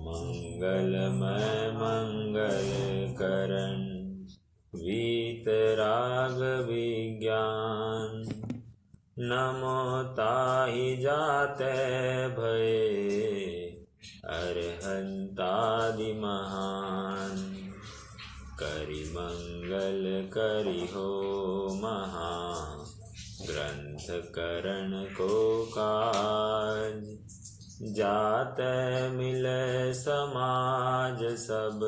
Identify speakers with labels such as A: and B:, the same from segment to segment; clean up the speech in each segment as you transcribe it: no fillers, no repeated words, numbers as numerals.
A: मंगलमय मंगल करण वीतराग विज्ञान। नमो ताहि जाते भये अरहंतादि महान। करि मंगल करि हो महा ग्रंथ करण को काज। जाते मिले समाज सब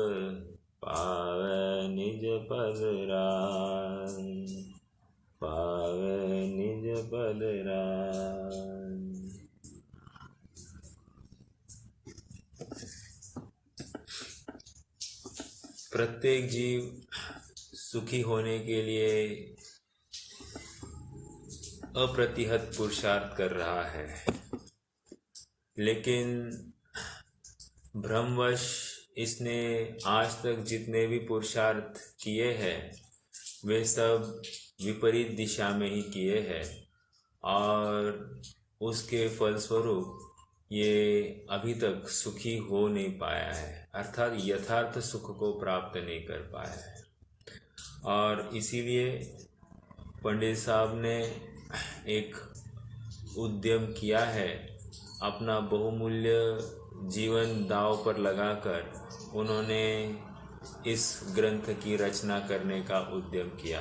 A: पावे निज पद राज। पावे निज पद राज। प्रत्येक जीव सुखी होने के लिए अप्रतिहत पुरुषार्थ कर रहा है, लेकिन भ्रमवश इसने आज तक जितने भी पुरुषार्थ किए हैं वे सब विपरीत दिशा में ही किए हैं और उसके फलस्वरूप ये अभी तक सुखी हो नहीं पाया है, अर्थात यथार्थ सुख को प्राप्त नहीं कर पाया है। और इसीलिए पंडित साहब ने एक उद्यम किया है, अपना बहुमूल्य जीवन दांव पर लगाकर उन्होंने इस ग्रंथ की रचना करने का उद्यम किया।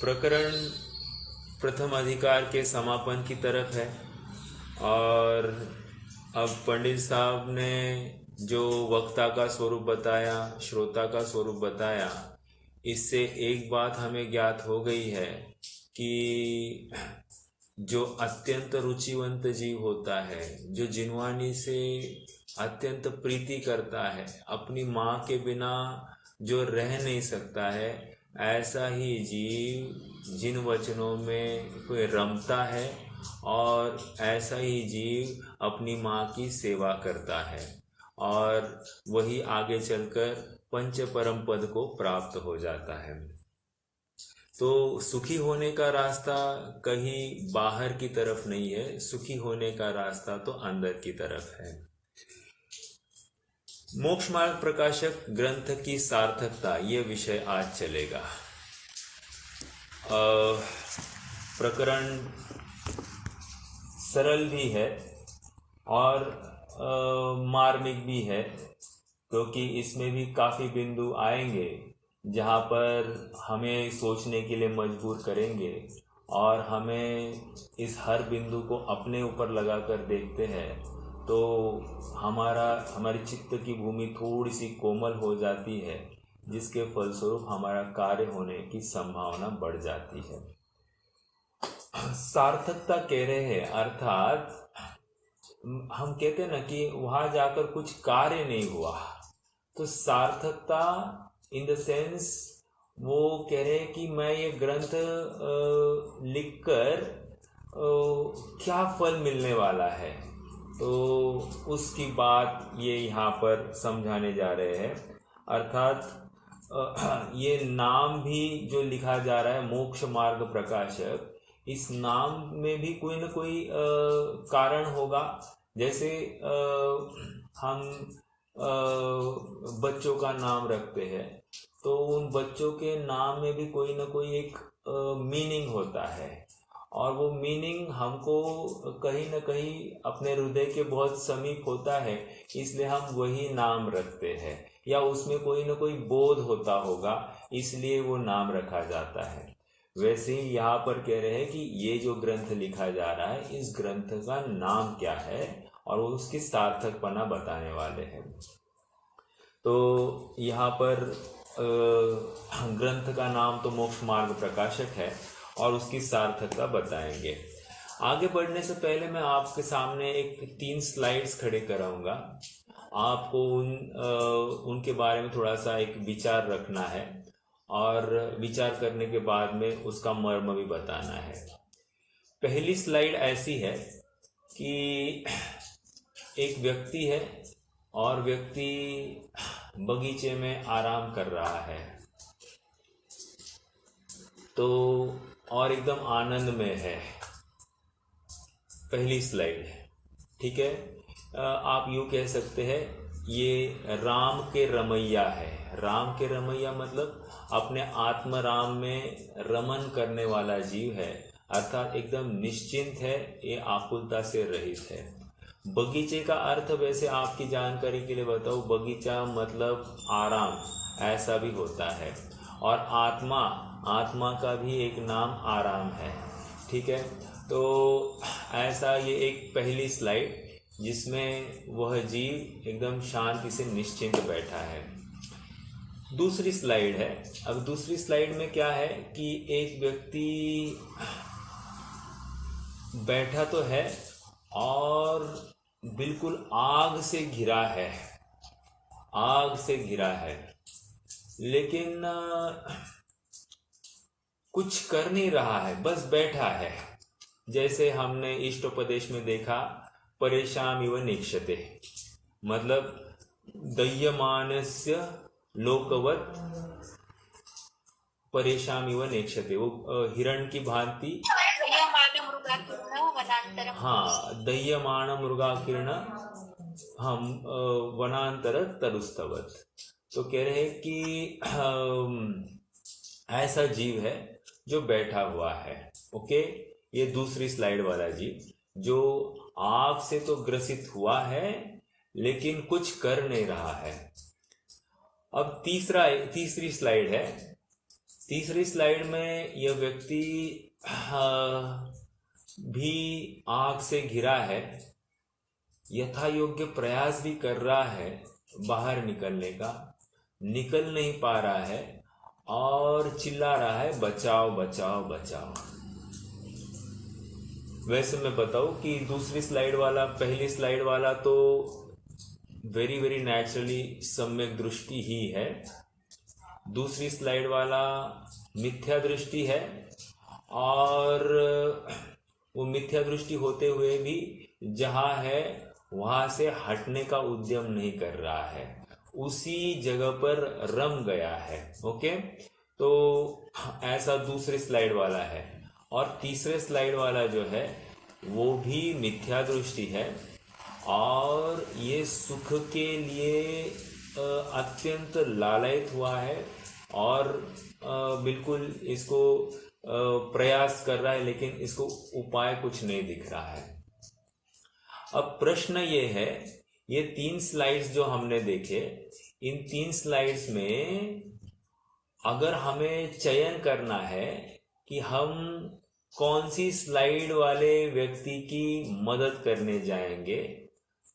A: प्रकरण प्रथम अधिकार के समापन की तरफ है और अब पंडित साहब ने जो वक्ता का स्वरूप बताया, श्रोता का स्वरूप बताया, इससे एक बात हमें ज्ञात हो गई है कि जो अत्यंत रुचिवंत जीव होता है, जो जिनवानी से अत्यंत प्रीति करता है, अपनी माँ के बिना जो रह नहीं सकता है, ऐसा ही जीव जिन वचनों में कोई रमता है और ऐसा ही जीव अपनी माँ की सेवा करता है और वही आगे चलकर पंच परम पद को प्राप्त हो जाता है। तो सुखी होने का रास्ता कहीं बाहर की तरफ नहीं है, सुखी होने का रास्ता तो अंदर की तरफ है। मोक्ष मार्ग प्रकाशक ग्रंथ की सार्थकता, ये विषय आज चलेगा। प्रकरण सरल भी है और मार्मिक भी है, क्योंकि इसमें भी काफ़ी बिंदु आएंगे जहाँ पर हमें सोचने के लिए मजबूर करेंगे और हमें इस हर बिंदु को अपने ऊपर लगाकर देखते हैं तो हमारी चित्त की भूमि थोड़ी सी कोमल हो जाती है, जिसके फलस्वरूप हमारा कार्य होने की संभावना बढ़ जाती है। सार्थकता कह रहे हैं, अर्थात हम कहते हैं ना कि वहां जाकर कुछ कार्य नहीं हुआ, तो सार्थकता इन द सेंस वो कह रहे हैं कि मैं ये ग्रंथ लिखकर क्या फल मिलने वाला है, तो उसकी बात ये यहाँ पर समझाने जा रहे हैं। अर्थात ये नाम भी जो लिखा जा रहा है मोक्ष मार्ग प्रकाशक, इस नाम में भी कोई न कोई कारण होगा। जैसे हम बच्चों का नाम रखते हैं तो उन बच्चों के नाम में भी कोई न कोई एक मीनिंग होता है और वो मीनिंग हमको कहीं न कहीं अपने हृदय के बहुत समीप होता है, इसलिए हम वही नाम रखते हैं, या उसमें कोई न कोई बोध होता होगा इसलिए वो नाम रखा जाता है। वैसे ही यहाँ पर कह रहे हैं कि ये जो ग्रंथ लिखा जा रहा है, इस ग्रंथ का नाम क्या है और वो उसकी सार्थकपना बताने वाले हैं। तो यहाँ पर ग्रंथ का नाम तो मोक्ष मार्ग प्रकाशक है और उसकी सार्थकता बताएंगे। आगे बढ़ने से पहले मैं आपके सामने एक 3 स्लाइड्स खड़े कराऊंगा। आपको उनके बारे में थोड़ा सा एक विचार रखना है और विचार करने के बाद में उसका मर्म भी बताना है। पहली स्लाइड ऐसी है कि एक व्यक्ति है और व्यक्ति बगीचे में आराम कर रहा है, तो और एकदम आनंद में है। पहली स्लाइड है, ठीक है। आप यूँ कह सकते हैं ये राम के रमैया है। राम के रमैया मतलब अपने आत्म राम में रमन करने वाला जीव है, अर्थात एकदम निश्चिंत है, ये आकुलता से रहित है। बगीचे का अर्थ वैसे आपकी जानकारी के लिए बताऊं, बगीचा मतलब आराम, ऐसा भी होता है। और आत्मा, आत्मा का भी एक नाम आराम है, ठीक है। तो ऐसा ये एक पहली स्लाइड जिसमें वह जीव एकदम शांति से निश्चिंत बैठा है। दूसरी स्लाइड है। अब दूसरी स्लाइड में क्या है कि एक व्यक्ति बैठा तो है और बिल्कुल आग से घिरा है, आग से घिरा है, लेकिन कुछ कर नहीं रहा है, बस बैठा है। जैसे हमने इष्टोपदेश में देखा, परेशान इव निक्षते, मतलब दह्यमानस्य लोकवत परेशान इव नेक्षते, वो हिरण की भांति। हाँ, दह्यमान मृगाकीर्ण हम वनांतर तरुस्तवत। तो कह रहे हैं कि ऐसा जीव है जो बैठा हुआ है। ओके, ये दूसरी स्लाइड वाला जीव जो आग से तो ग्रसित हुआ है लेकिन कुछ कर नहीं रहा है। अब तीसरी स्लाइड है। तीसरी स्लाइड में यह व्यक्ति भी आग से घिरा है, यथा योग्य प्रयास भी कर रहा है बाहर निकलने का, निकल नहीं पा रहा है और चिल्ला रहा है बचाओ बचाओ बचाओ। वैसे मैं बताऊं कि दूसरी स्लाइड वाला, पहली स्लाइड वाला तो वेरी वेरी नेचुरली सम्यक दृष्टि ही है। दूसरी स्लाइड वाला मिथ्या दृष्टि है, और वो मिथ्या दृष्टि होते हुए भी जहां है वहां से हटने का उद्यम नहीं कर रहा है, उसी जगह पर रम गया है। ओके, तो ऐसा दूसरे स्लाइड वाला है। और तीसरे स्लाइड वाला जो है वो भी मिथ्या दृष्टि है, और ये सुख के लिए अत्यंत लालयित हुआ है और बिल्कुल इसको प्रयास कर रहा है, लेकिन इसको उपाय कुछ नहीं दिख रहा है। अब प्रश्न ये है, ये 3 स्लाइड्स जो हमने देखे, इन 3 स्लाइड्स में अगर हमें चयन करना है कि हम कौन सी स्लाइड वाले व्यक्ति की मदद करने जाएंगे,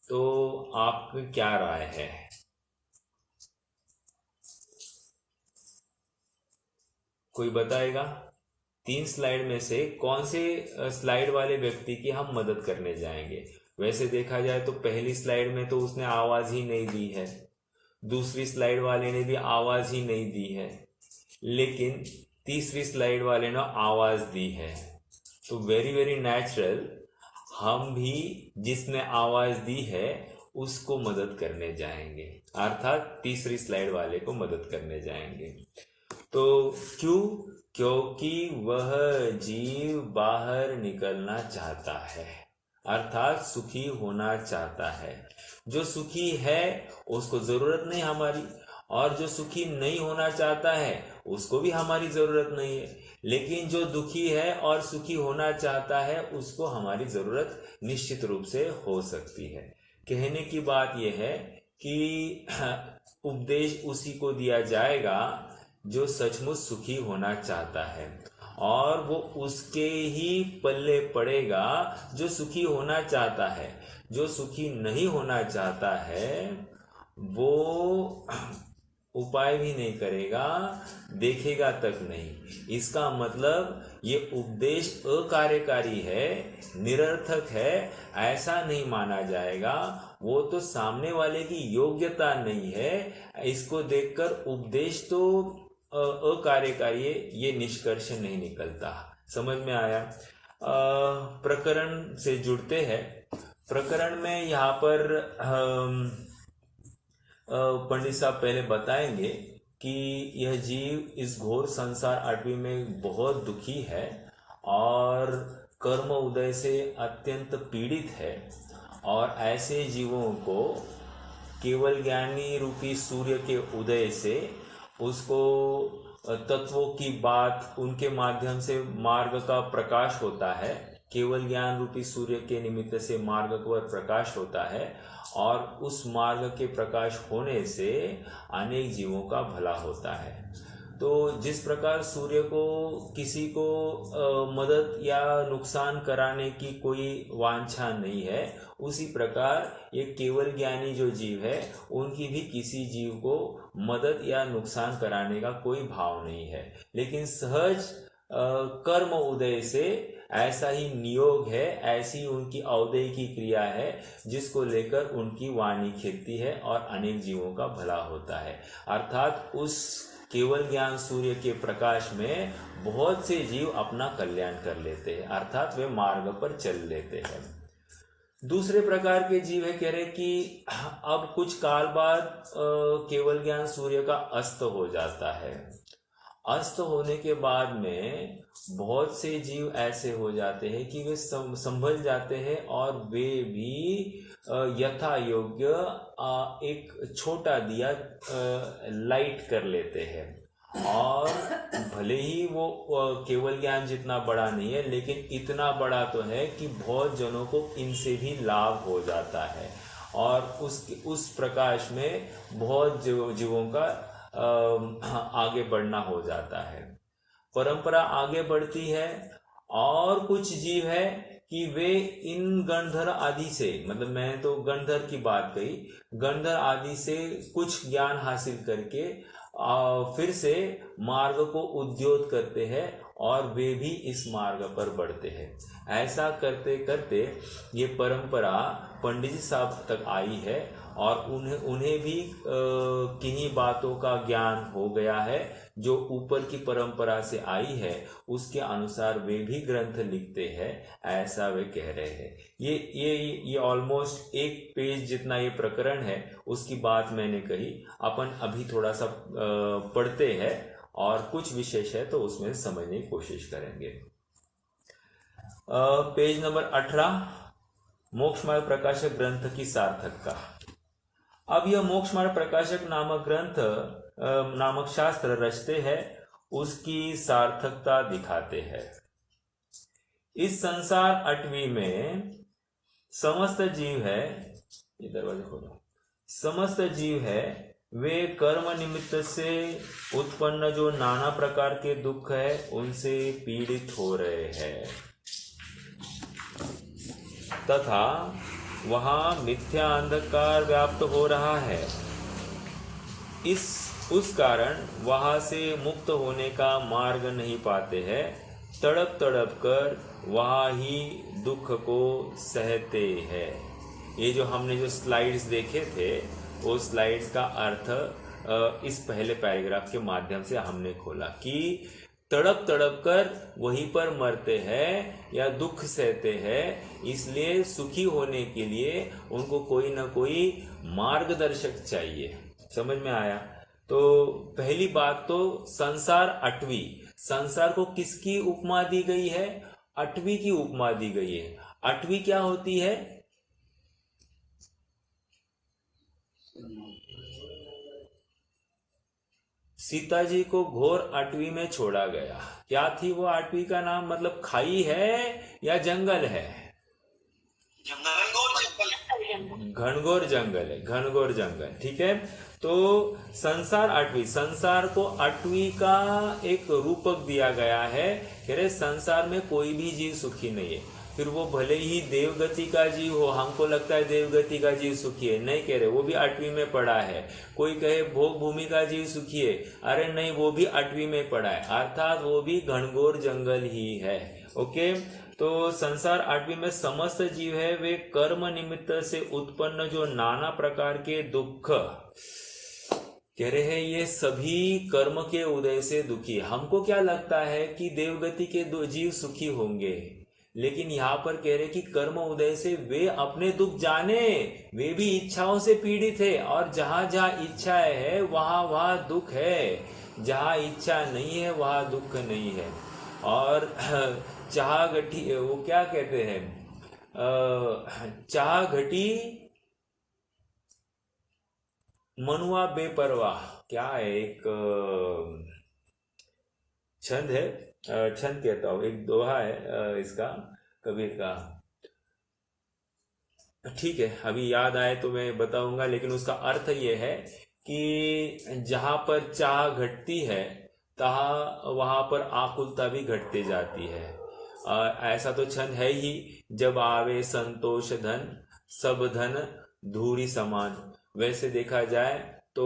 A: तो आपकी क्या राय है? कोई बताएगा? 3 स्लाइड में से कौन से स्लाइड वाले व्यक्ति की हम मदद करने जाएंगे? वैसे देखा जाए तो पहली स्लाइड में तो उसने आवाज ही नहीं दी है, दूसरी स्लाइड वाले ने भी आवाज ही नहीं दी है, लेकिन तीसरी स्लाइड वाले ने आवाज दी है। तो वेरी वेरी नेचुरल हम भी जिसने आवाज दी है उसको मदद करने जाएंगे, अर्थात तीसरी स्लाइड वाले को मदद करने जाएंगे। तो क्यों? क्योंकि वह जीव बाहर निकलना चाहता है, अर्थात सुखी होना चाहता है। जो सुखी है उसको जरूरत नहीं हमारी, और जो सुखी नहीं होना चाहता है उसको भी हमारी जरूरत नहीं है। लेकिन जो दुखी है और सुखी होना चाहता है उसको हमारी जरूरत निश्चित रूप से हो सकती है। कहने की बात यह है कि उपदेश उसी को दिया जाएगा जो सचमुच सुखी होना चाहता है, और वो उसके ही पल्ले पड़ेगा जो सुखी होना चाहता है। जो सुखी नहीं होना चाहता है वो उपाय भी नहीं करेगा, देखेगा तक नहीं। इसका मतलब ये उपदेश अकार्यकारी है, निरर्थक है, ऐसा नहीं माना जाएगा। वो तो सामने वाले की योग्यता नहीं है, इसको देखकर उपदेश तो अकार्यकारी है, ये निष्कर्ष नहीं निकलता। समझ में आया? प्रकरण से जुड़ते हैं। प्रकरण में यहाँ पर पंडित साहब पहले बताएंगे कि यह जीव इस घोर संसार अटवी में बहुत दुखी है और कर्म उदय से अत्यंत पीड़ित है, और ऐसे जीवों को केवल ज्ञानी रूपी सूर्य के उदय से उसको तत्वों की बात उनके माध्यम से मार्ग का प्रकाश होता है। केवल ज्ञान रूपी सूर्य के निमित्त से मार्ग पर प्रकाश होता है और उस मार्ग के प्रकाश होने से अनेक जीवों का भला होता है। तो जिस प्रकार सूर्य को किसी को मदद या नुकसान कराने की कोई वांछा नहीं है, उसी प्रकार ये केवल ज्ञानी जो जीव है उनकी भी किसी जीव को मदद या नुकसान कराने का कोई भाव नहीं है। लेकिन सहज कर्म उदय से ऐसा ही नियोग है, ऐसी उनकी अवदय की क्रिया है जिसको लेकर उनकी वाणी खिलती है और अनेक जीवों का भला होता है। अर्थात उस केवल ज्ञान सूर्य के प्रकाश में बहुत से जीव अपना कल्याण कर लेते हैं, अर्थात वे मार्ग पर चल लेते हैं। दूसरे प्रकार के जीव है, कह रहे कि अब कुछ काल बाद केवल ज्ञान सूर्य का अस्त हो जाता है। अस्त होने के बाद में बहुत से जीव ऐसे हो जाते हैं कि वे संभल जाते हैं और वे भी यथा योग्य एक छोटा दिया लाइट कर लेते हैं। और भले ही वो केवल ज्ञान जितना बड़ा नहीं है, लेकिन इतना बड़ा तो है कि बहुत जनों को इनसे भी लाभ हो जाता है और उस प्रकाश में बहुत जीवों का आगे बढ़ना हो जाता है। परंपरा आगे बढ़ती है और कुछ जीव है कि वे इन गणधर आदि से, मतलब मैं तो गणधर की बात कही, गणधर आदि से कुछ ज्ञान हासिल करके फिर से मार्ग को उद्योत करते हैं और वे भी इस मार्ग पर बढ़ते हैं। ऐसा करते करते ये परंपरा पंडित जी साहब तक आई है और उन्हें भी किन्हीं बातों का ज्ञान हो गया है जो ऊपर की परंपरा से आई है, उसके अनुसार वे भी ग्रंथ लिखते हैं, ऐसा वे कह रहे हैं। ये ऑलमोस्ट एक पेज जितना ये प्रकरण है, उसकी बात मैंने कही। अपन अभी थोड़ा सा पढ़ते हैं और कुछ विशेष है तो उसमें समझने की कोशिश करेंगे। पेज नंबर 18, मोक्षमार्ग प्रकाशक ग्रंथ की सार्थकता। अब यह मोक्षमार्ग प्रकाशक नामक ग्रंथ नामक शास्त्र रचते हैं, उसकी सार्थकता दिखाते हैं। इस संसार अटवी में समस्त जीव है, ये दरवाजा खोलो, समस्त जीव है वे कर्म निमित्त से उत्पन्न जो नाना प्रकार के दुख है उनसे पीड़ित हो रहे हैं तथा वहां मिथ्या अंधकार व्याप्त हो रहा है। उस कारण वहां से मुक्त होने का मार्ग नहीं पाते हैं। तड़प तड़प कर वहां ही दुख को सहते हैं। ये जो हमने जो स्लाइड्स देखे थे वो स्लाइड्स का अर्थ इस पहले पैराग्राफ के माध्यम से हमने खोला कि तड़प तड़प कर वहीं पर मरते हैं या दुख सहते हैं, इसलिए सुखी होने के लिए उनको कोई ना कोई मार्गदर्शक चाहिए। समझ में आया? तो पहली बात तो संसार अटवी, संसार को किसकी उपमा दी गई है? अटवी की उपमा दी गई है। अटवी क्या होती है? सीता जी को घोर अटवी में छोड़ा गया। क्या थी वो अटवी का नाम? मतलब खाई है या जंगल है? घनघोर जंगल है, घनघोर जंगल। ठीक है, तो संसार अटवी, संसार को अटवी का एक रूपक दिया गया है। कह रहे संसार में कोई भी जीव सुखी नहीं है। फिर वो भले ही देवगति का जीव हो, हमको लगता है देवगति का जीव सुखी है, नहीं कह रहे, वो भी अटवी में पड़ा है। कोई कहे भोग भूमि का जीव सुखी है, अरे नहीं, वो भी अटवी में पड़ा है, अर्थात वो भी घनघोर जंगल ही है। ओके, तो संसार अटवी में समस्त जीव है वे कर्म निमित्त से उत्पन्न जो नाना प्रकार के दुख, कह रहे हैं ये सभी कर्म के उदय से दुखी। हमको क्या लगता है कि देवगति के जीव सुखी होंगे, लेकिन यहाँ पर कह रहे कि कर्म उदय से वे अपने दुख जाने, वे भी इच्छाओं से पीड़ित है और जहां जहां इच्छा है वहां वहां दुख है, जहां इच्छा नहीं है वहां दुख नहीं है। और चाह गठी, वो क्या कहते हैं, चाह घटी मनुआ बेपरवाह, क्या है एक छंद है, छंद कहता हूँ, एक दोहा है इसका, कबीर का। ठीक है, अभी याद आए तो मैं बताऊंगा, लेकिन उसका अर्थ ये है कि जहां पर चाह घटती है तहा वहां पर आकुलता भी घटती जाती है। ऐसा तो छंद है ही, जब आवे संतोष धन सब धन धूरी समान। वैसे देखा जाए तो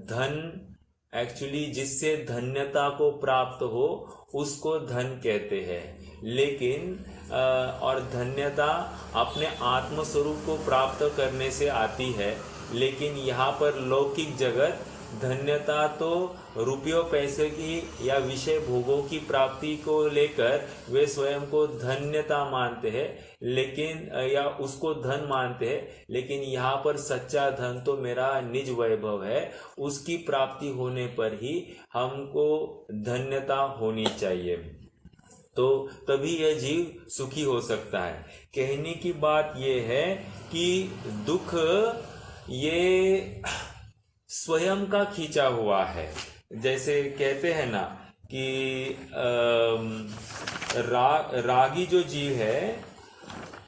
A: धन एक्चुअली जिससे धन्यता को प्राप्त हो उसको धन कहते हैं, लेकिन और धन्यता अपने आत्म स्वरूप को प्राप्त करने से आती है। लेकिन यहाँ पर लौकिक जगत धन्यता तो रुपयों पैसे की या विषय भोगों की प्राप्ति को लेकर वे स्वयं को धन्यता मानते हैं, लेकिन या उसको धन मानते हैं। लेकिन यहाँ पर सच्चा धन तो मेरा निज वैभव है, उसकी प्राप्ति होने पर ही हमको धन्यता होनी चाहिए, तो तभी यह जीव सुखी हो सकता है। कहने की बात यह है कि दुख ये स्वयं का खींचा हुआ है। जैसे कहते हैं ना कि रागी जो जीव है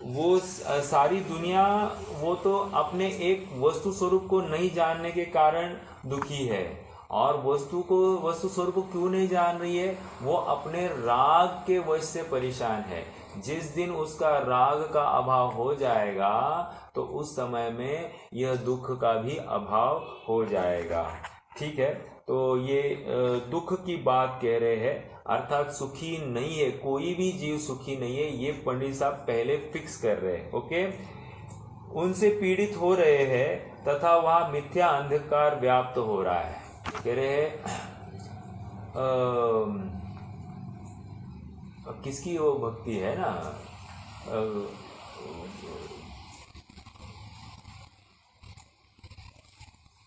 A: वो सारी दुनिया, वो तो अपने एक वस्तु स्वरूप को नहीं जानने के कारण दुखी है। और वस्तु स्वरूप को क्यों नहीं जान रही है? वो अपने राग के वश से परेशान है। जिस दिन उसका राग का अभाव हो जाएगा तो उस समय में यह दुख का भी अभाव हो जाएगा। ठीक है, तो ये दुख की बात कह रहे हैं, अर्थात सुखी नहीं है, कोई भी जीव सुखी नहीं है, ये पंडित साहब पहले फिक्स कर रहे हैं। ओके, उनसे पीड़ित हो रहे हैं तथा वहां मिथ्या अंधकार व्याप्त हो रहा है। कह रहे हैं किसकी वो भक्ति है ना,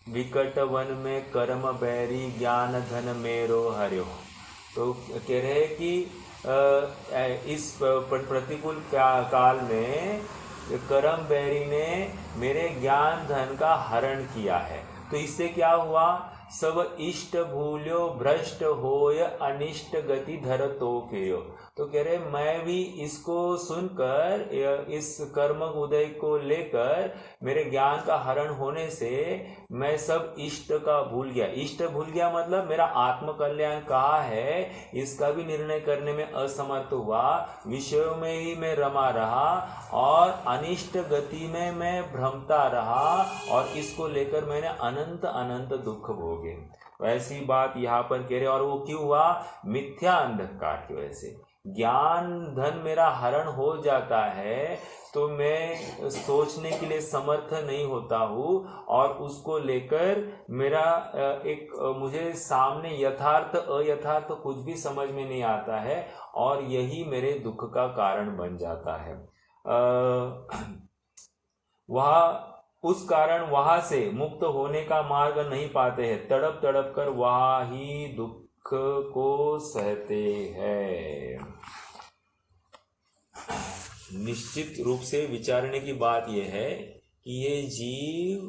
A: विकट वन में कर्म बैरी ज्ञान धन मेरो हर्यो। तो कह रहे हैं कि इस प्रतिकूल काल में कर्म बैरी ने मेरे ज्ञान धन का हरण किया है। तो इससे क्या हुआ? सब इष्ट भूल्यो भ्रष्ट होय अनिष्ट गति धर तो फिरो। तो कह रहे मैं भी इसको सुनकर, इस कर्म उदय को लेकर मेरे ज्ञान का हरण होने से मैं सब इष्ट का भूल गया। इष्ट भूल गया मतलब मेरा आत्म कल्याण कहाँ है इसका भी निर्णय करने में असमर्थ हुआ। विषयों में ही मैं रमा रहा और अनिष्ट गति में मैं भ्रमता रहा और इसको लेकर मैंने अनंत अनंत दुख भोगे। वैसी बात यहाँ पर कह रहे। और वो क्यों हुआ? मिथ्या अंधकार की वजह से। ज्ञान धन मेरा हरण हो जाता है तो मैं सोचने के लिए समर्थ नहीं होता हूँ और उसको लेकर मेरा मुझे सामने यथार्थ अयथार्थ कुछ भी समझ में नहीं आता है और यही मेरे दुख का कारण बन जाता है। उस कारण वहां से मुक्त होने का मार्ग नहीं पाते हैं, तड़प तड़प कर वहां ही दुख को सहते हैं। निश्चित रूप से विचारने की बात यह है कि ये जीव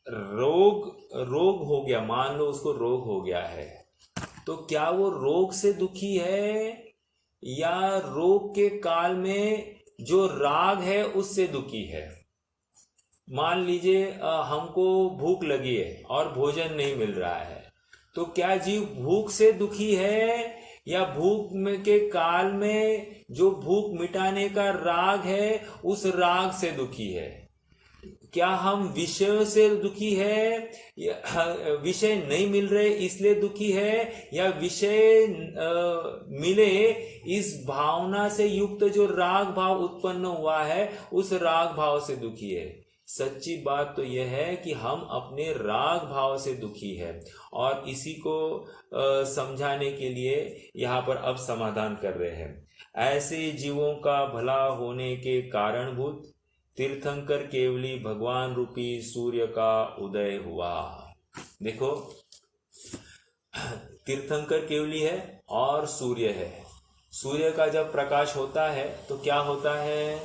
A: रोग हो गया, मान लो उसको रोग हो गया है, तो क्या वो रोग से दुखी है या रोग के काल में जो राग है उससे दुखी है? मान लीजिए हमको भूख लगी है और भोजन नहीं मिल रहा है, तो क्या जीव भूख से दुखी है या भूख के काल में जो भूख मिटाने का राग है उस राग से दुखी है? क्या हम विषय से दुखी है, विषय नहीं मिल रहे इसलिए दुखी है, या विषय मिले इस भावना से युक्त जो राग भाव उत्पन्न हुआ है उस राग भाव से दुखी है? सच्ची बात तो यह है कि हम अपने राग भाव से दुखी है और इसी को समझाने के लिए यहाँ पर अब समाधान कर रहे हैं। ऐसे जीवों का भला होने के कारणभूत तीर्थंकर केवली भगवान रूपी सूर्य का उदय हुआ। देखो, तीर्थंकर केवली है और सूर्य है। सूर्य का जब प्रकाश होता है तो क्या होता है,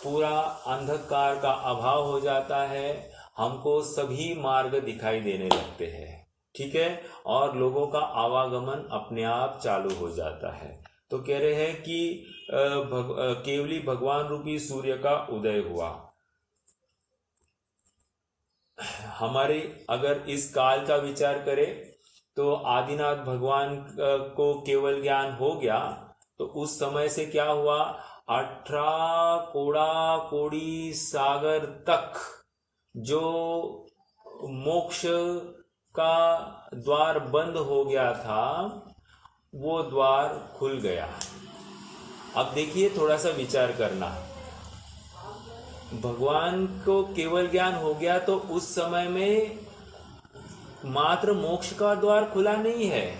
A: पूरा अंधकार का अभाव हो जाता है, हमको सभी मार्ग दिखाई देने लगते हैं, ठीक है, और लोगों का आवागमन अपने आप चालू हो जाता है। तो कह रहे हैं कि केवली भगवान रूपी सूर्य का उदय हुआ। हमारे अगर इस काल का विचार करें तो आदिनाथ भगवान को केवल ज्ञान हो गया, तो उस समय से क्या हुआ, 18 कोड़ा कोड़ी सागर तक जो मोक्ष का द्वार बंद हो गया था वो द्वार खुल गया। अब देखिए, थोड़ा सा विचार करना, भगवान को केवल ज्ञान हो गया तो उस समय में मात्र मोक्ष का द्वार खुला नहीं है,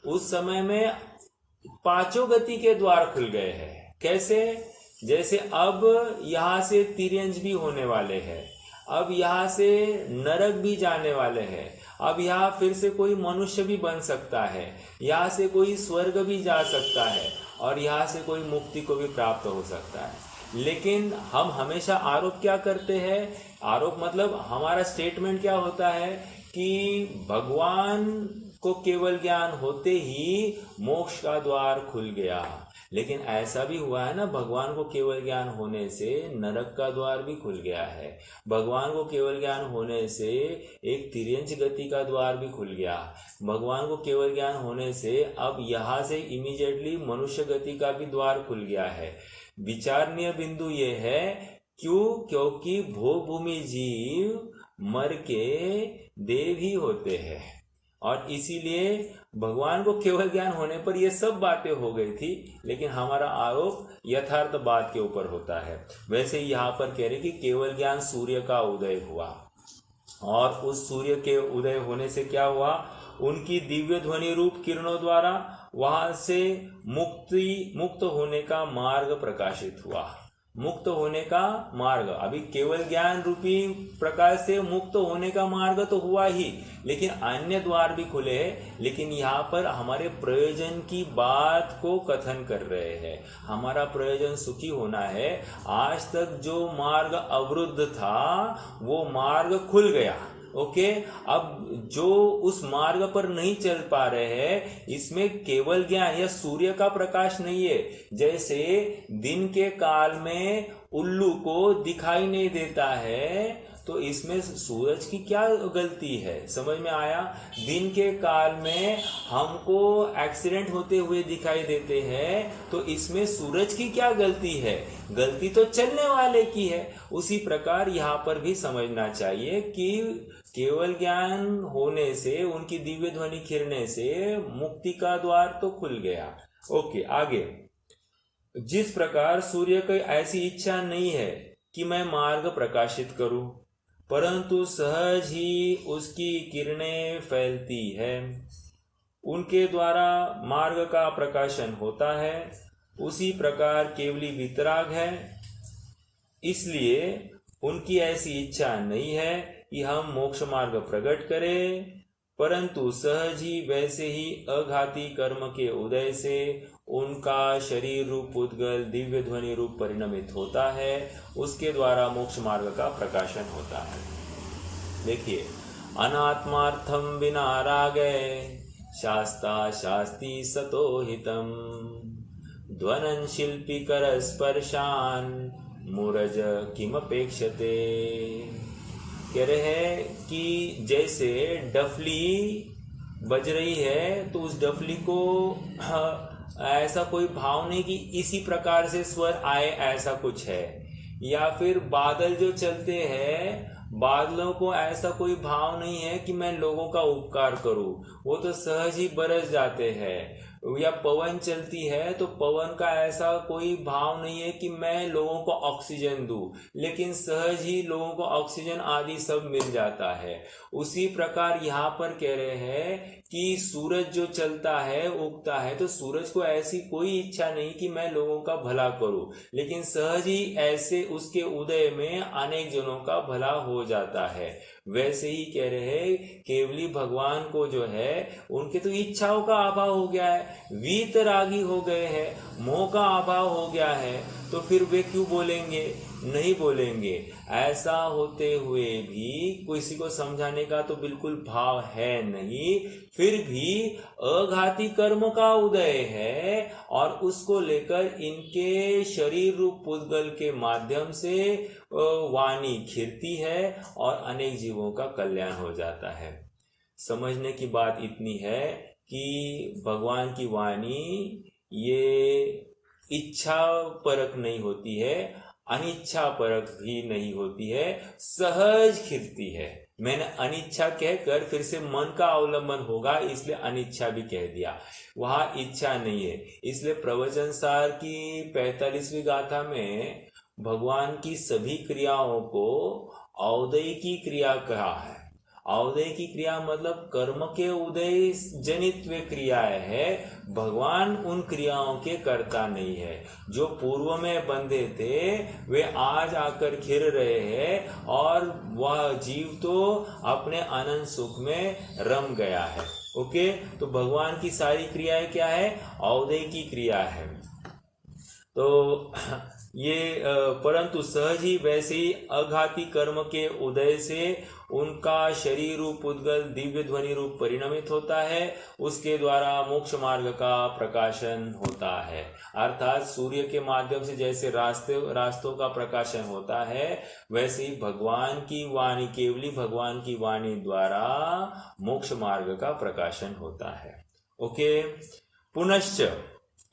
A: उस समय में पांचों गति के द्वार खुल गए हैं। कैसे? जैसे अब यहां से तिर्यंज भी होने वाले हैं, अब यहां से नरक भी जाने वाले हैं, अब यहाँ फिर से कोई मनुष्य भी बन सकता है, यहाँ से कोई स्वर्ग भी जा सकता है, और यहाँ से कोई मुक्ति को भी प्राप्त हो सकता है। लेकिन हम हमेशा आरोप क्या करते हैं, आरोप मतलब हमारा स्टेटमेंट क्या होता है कि भगवान को केवल ज्ञान होते ही मोक्ष का द्वार खुल गया। लेकिन ऐसा भी हुआ है ना, भगवान को केवल ज्ञान होने से नरक का द्वार भी खुल गया है, भगवान को केवल ज्ञान होने से एक तिर्यंच गति का द्वार भी खुल गया, भगवान को केवल ज्ञान होने से अब यहाँ से इमीडिएटली मनुष्य गति का भी द्वार खुल गया है। विचारणीय बिंदु ये है, क्यों? क्योंकि भोग भूमि जीव मर के देव ही होते हैं, और इसीलिए भगवान को केवल ज्ञान होने पर ये सब बातें हो गई थी, लेकिन हमारा आरोप यथार्थ बात के ऊपर होता है। वैसे यहाँ पर कह रहे कि केवल ज्ञान सूर्य का उदय हुआ, और उस सूर्य के उदय होने से क्या हुआ, उनकी दिव्य ध्वनि रूप किरणों द्वारा वहां से मुक्त होने का मार्ग प्रकाशित हुआ। मुक्त होने का मार्ग, अभी केवल ज्ञान रूपी प्रकाश से मुक्त होने का मार्ग तो हुआ ही, लेकिन अन्य द्वार भी खुले हैं। लेकिन यहाँ पर हमारे प्रयोजन की बात को कथन कर रहे हैं, हमारा प्रयोजन सुखी होना है। आज तक जो मार्ग अवरुद्ध था वो मार्ग खुल गया, ओके। अब जो उस मार्ग पर नहीं चल पा रहे हैं, इसमें केवल ज्ञान या सूर्य का प्रकाश नहीं है। जैसे दिन के काल में उल्लू को दिखाई नहीं देता है, तो इसमें सूरज की क्या गलती है? समझ में आया? दिन के काल में हमको एक्सीडेंट होते हुए दिखाई देते हैं, तो इसमें सूरज की क्या गलती है? गलती तो चलने वाले की है। उसी प्रकार यहाँ पर भी समझना चाहिए कि केवल ज्ञान होने से, उनकी दिव्य ध्वनि खिरने से मुक्ति का द्वार तो खुल गया। ओके, आगे। जिस प्रकार सूर्य की ऐसी इच्छा नहीं है कि मैं मार्ग प्रकाशित करूं, परंतु सहज ही उसकी किरणें फैलती है, उनके द्वारा मार्ग का प्रकाशन होता है, उसी प्रकार केवली वितराग है। इसलिए उनकी ऐसी इच्छा नहीं है कि हम मोक्ष मार्ग प्रकट करें, परंतु सहज ही वैसे ही अघाती कर्म के उदय से उनका शरीर रूप उद्गल दिव्य ध्वनि रूप परिणमित होता है, उसके द्वारा मोक्ष मार्ग का प्रकाशन होता है। देखिए, अनात्मार्थम विना रागे शास्ता शास्ति सतो हितम ध्वनन शिल्पी कर स्पर्शान मुरज किमपेक्षते। कह रहे हैं कि जैसे डफली बज रही है तो उस डफली को ऐसा कोई भाव नहीं कि इसी प्रकार से स्वर आए, ऐसा कुछ है। या फिर बादल जो चलते हैं, बादलों को ऐसा कोई भाव नहीं है कि मैं लोगों का उपकार करूं, वो तो सहज ही बरस जाते हैं। या पवन चलती है तो पवन का ऐसा कोई भाव नहीं है कि मैं लोगों को ऑक्सीजन दूं, लेकिन सहज ही लोगों को ऑक्सीजन आदि सब मिल जाता है। उसी प्रकार यहाँ पर कह रहे हैं कि सूरज जो चलता है, उगता है, तो सूरज को ऐसी कोई इच्छा नहीं कि मैं लोगों का भला करूं, लेकिन सहज ही ऐसे उसके उदय में अनेक जनों का भला हो जाता है। वैसे ही कह रहे हैं केवली भगवान को जो है, उनके तो इच्छाओं का अभाव हो गया है, वीतरागी हो गए हैं, मोह का अभाव हो गया है, तो फिर वे क्यों बोलेंगे? नहीं बोलेंगे। ऐसा होते हुए भी किसी को समझाने का तो बिल्कुल भाव है नहीं, फिर भी अघाती कर्म का उदय है और उसको लेकर इनके शरीर रूप पुद्गल के माध्यम से वाणी खिरती है और अनेक जीवों का कल्याण हो जाता है। समझने की बात इतनी है कि भगवान की वाणी ये इच्छा परक नहीं होती है, अनिच्छा परक भी नहीं होती है, सहज खिलती है। मैंने अनिच्छा कहकर फिर से मन का अवलंबन होगा इसलिए अनिच्छा भी कह दिया, वहां इच्छा नहीं है। इसलिए प्रवचन सार की 45वीं गाथा में भगवान की सभी क्रियाओं को औदय की क्रिया कहा है। औदय की क्रिया मतलब कर्म के उदय जनित वे क्रियाएं है, भगवान उन क्रियाओं के कर्ता नहीं है। जो पूर्व में बंधे थे वे आज आकर घिर रहे हैं और वह जीव तो अपने अनंत सुख में रम गया है। ओके, तो भगवान की सारी क्रियाएं क्या है? औदय की क्रिया है। तो ये परंतु सहज ही वैसे ही अघाती कर्म के उदय से उनका शरीर रूप उद्गल दिव्य ध्वनि रूप परिणमित होता है, उसके द्वारा मोक्ष मार्ग का प्रकाशन होता है। अर्थात सूर्य के माध्यम से जैसे रास्तों का प्रकाशन होता है, वैसे ही भगवान की वाणी, केवली भगवान की वाणी द्वारा मोक्ष मार्ग का प्रकाशन होता है। ओके, पुनश्च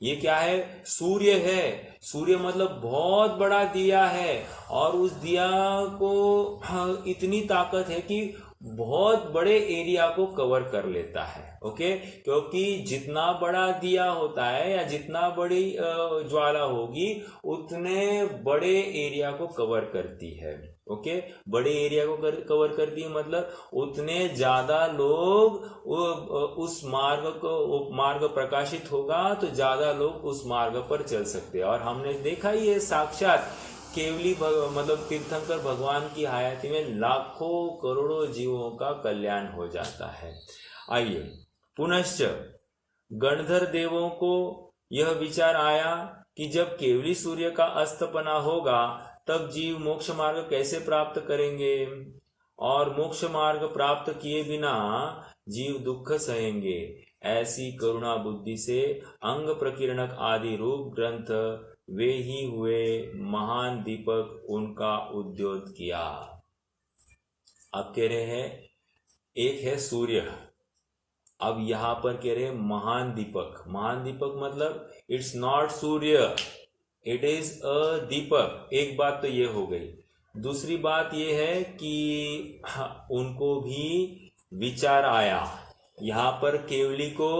A: ये क्या है? सूर्य है। सूर्य मतलब बहुत बड़ा दिया है और उस दिया को इतनी ताकत है कि बहुत बड़े एरिया को कवर कर लेता है। ओके, क्योंकि जितना बड़ा दिया होता है या जितना बड़ी ज्वाला होगी उतने बड़े एरिया को कवर करती है। ओके, बड़े एरिया को कवर करती है मतलब उतने ज्यादा लोग उस मार्ग प्रकाशित होगा तो ज्यादा लोग उस मार्ग पर चल सकते हैं। और हमने देखा ही है साक्षात केवली मतलब तीर्थंकर भगवान की हयाती में लाखों करोड़ों जीवों का कल्याण हो जाता है। आइए, पुनश्च गणधर देवों को यह विचार आया कि जब केवली सूर्य का अस्तपना होगा तब जीव मोक्ष मार्ग कैसे प्राप्त करेंगे, और मोक्ष मार्ग प्राप्त किए बिना जीव दुख सहेंगे। ऐसी करुणा बुद्धि से अंग प्रकीर्णक आदि रूप ग्रंथ वे ही हुए महान दीपक, उनका उद्योत किया। अब कह रहे हैं एक है सूर्य, अब यहां पर कह रहे हैं महान दीपक। महान दीपक मतलब it's not Surya, it is a Deepak. एक बात तो ये हो गई। दूसरी बात ये है कि उनको भी विचार आया। यहाँ पर केवली को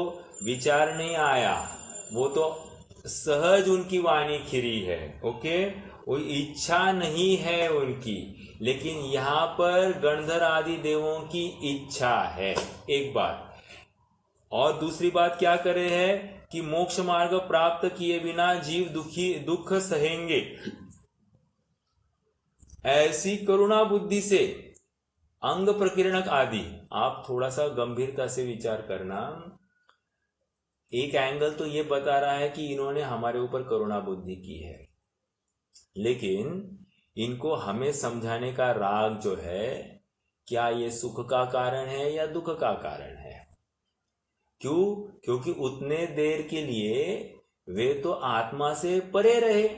A: विचार नहीं आया, वो तो सहज उनकी वाणी खिरी है। ओके, वो इच्छा नहीं है उनकी, लेकिन यहाँ पर गणधर आदि देवों की इच्छा है, एक बात। और दूसरी बात क्या कर रहे हैं कि मोक्ष मार्ग प्राप्त किए बिना जीव दुख सहेंगे। ऐसी करुणा बुद्धि से अंग प्रकीर्णक आदि, आप थोड़ा सा गंभीरता से विचार करना। एक एंगल तो ये बता रहा है कि इन्होंने हमारे ऊपर करुणा बुद्धि की है, लेकिन इनको हमें समझाने का राग जो है, क्या ये सुख का कारण है या दुख का कारण है? क्यों? क्योंकि उतने देर के लिए वे तो आत्मा से परे रहे,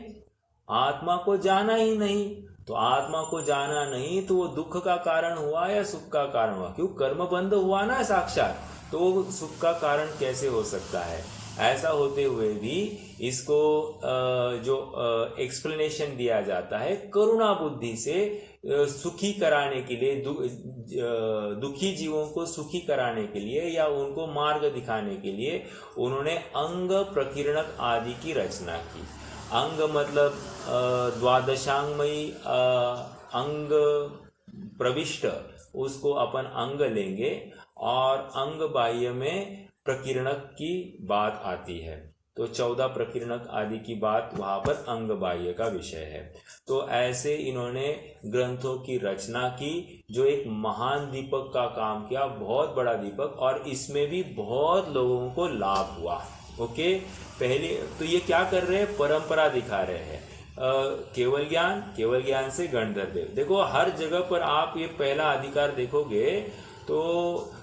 A: आत्मा को जाना ही नहीं। तो आत्मा को जाना नहीं तो वो दुख का कारण हुआ या सुख का कारण हुआ? क्यों? कर्म बंध हुआ ना साक्षात, तो सुख का कारण कैसे हो सकता है? ऐसा होते हुए भी इसको जो एक्सप्लेनेशन दिया जाता है करुणा बुद्धि से सुखी कराने के लिए, दुखी जीवों को सुखी कराने के लिए या उनको मार्ग दिखाने के लिए उन्होंने अंग प्रकीर्णक आदि की रचना की। अंग मतलब द्वादशांगमयी अंग प्रविष्ट, उसको अपन अंग लेंगे और अंग बाह्य में प्रकीर्णक की बात आती है, तो 14 प्रकीर्णक आदि की बात वहां पर अंग बाह्य का विषय है। तो ऐसे इन्होंने ग्रंथों की रचना की जो एक महान दीपक का काम किया, बहुत बड़ा दीपक, और इसमें भी बहुत लोगों को लाभ हुआ। ओके, पहले तो ये क्या कर रहे हैं, परंपरा दिखा रहे हैं। केवल ज्ञान से गणधर देव। देखो हर जगह पर आप ये पहला अधिकार देखोगे तो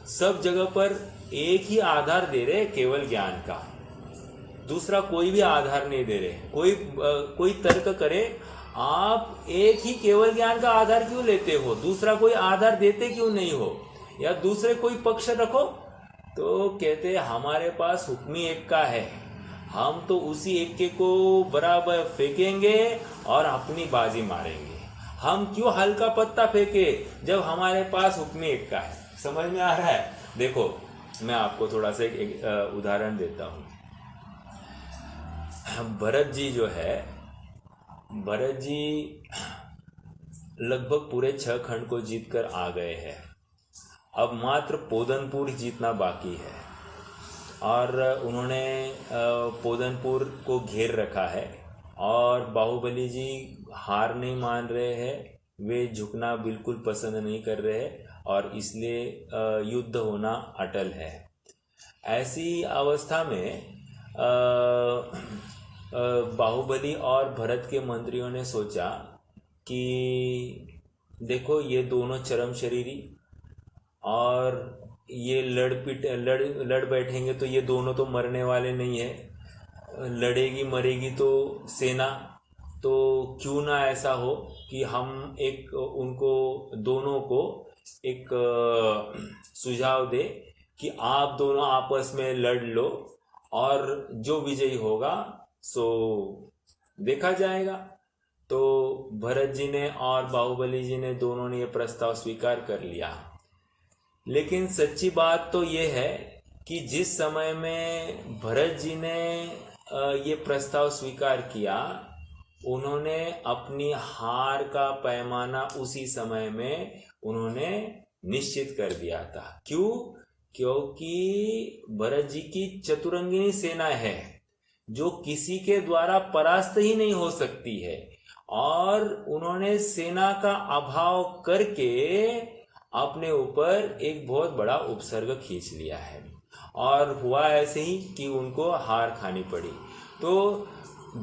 A: सब जगह पर एक ही आधार दे रहे हैं, केवल ज्ञान का। दूसरा कोई भी आधार नहीं दे रहे। कोई तर्क करे, आप एक ही केवल ज्ञान का आधार क्यों लेते हो, दूसरा कोई आधार देते क्यों नहीं हो, या दूसरे कोई पक्ष रखो। तो कहते हमारे पास हुक्मी एक का है, हम तो उसी एक को बराबर फेंकेंगे और अपनी बाजी मारेंगे। हम क्यों हल्का पत्ता फेंके जब हमारे पास हुक्मी एक का है। समझ में आ रहा है? देखो मैं आपको थोड़ा सा एक उदाहरण देता हूं। भरत जी जो है, भरत जी लगभग पूरे 6 खंड को जीतकर आ गए हैं। अब मात्र पोदनपुर जीतना बाकी है और उन्होंने पोदनपुर को घेर रखा है और बाहुबली जी हार नहीं मान रहे हैं, वे झुकना बिल्कुल पसंद नहीं कर रहे हैं और इसलिए युद्ध होना अटल है। ऐसी अवस्था में बाहुबली और भरत के मंत्रियों ने सोचा कि देखो ये दोनों चरम शरीरी और ये लड़ बैठेंगे तो ये दोनों तो मरने वाले नहीं है, लड़ेगी मरेगी तो सेना। तो क्यों ना ऐसा हो कि हम एक उनको दोनों को एक सुझाव दे कि आप दोनों आपस में लड़ लो और जो विजयी होगा सो देखा जाएगा। तो भरत जी ने और बाहुबली जी ने दोनों ने ये प्रस्ताव स्वीकार कर लिया। लेकिन सच्ची बात तो ये है कि जिस समय में भरत जी ने ये प्रस्ताव स्वीकार किया, उन्होंने अपनी हार का पैमाना उसी समय में उन्होंने निश्चित कर दिया था। क्यों? क्योंकि भरत जी की चतुरंगिनी सेना है जो किसी के द्वारा परास्त ही नहीं हो सकती है और उन्होंने सेना का अभाव करके अपने ऊपर एक बहुत बड़ा उपसर्ग खींच लिया है और हुआ ऐसे ही कि उनको हार खानी पड़ी। तो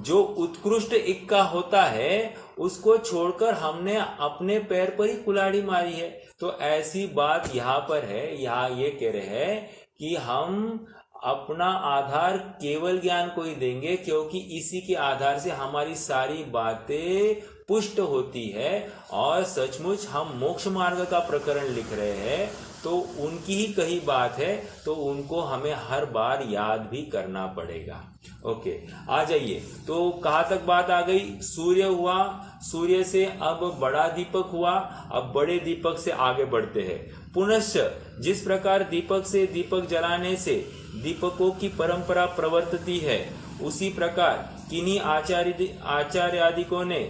A: जो उत्कृष्ट इक्का होता है उसको छोड़कर हमने अपने पैर पर ही कुल्हाड़ी मारी है। तो ऐसी बात यहाँ पर है, यहाँ ये कह रहे हैं कि हम अपना आधार केवल ज्ञान को ही देंगे क्योंकि इसी के आधार से हमारी सारी बातें पुष्ट होती है और सचमुच हम मोक्ष मार्ग का प्रकरण लिख रहे हैं तो उनकी ही कही बात है, तो उनको हमें हर बार याद भी करना पड़ेगा। ओके, आ जाइए। तो कहाँ तक बात आ गई? सूर्य हुआ, सूर्य से अब बड़ा दीपक हुआ, अब बड़े दीपक से आगे बढ़ते हैं। पुनश्च जिस प्रकार दीपक से दीपक जलाने से दीपकों की परंपरा प्रवर्तती है, उसी प्रकार किन्हीं आचार्यादिकों ने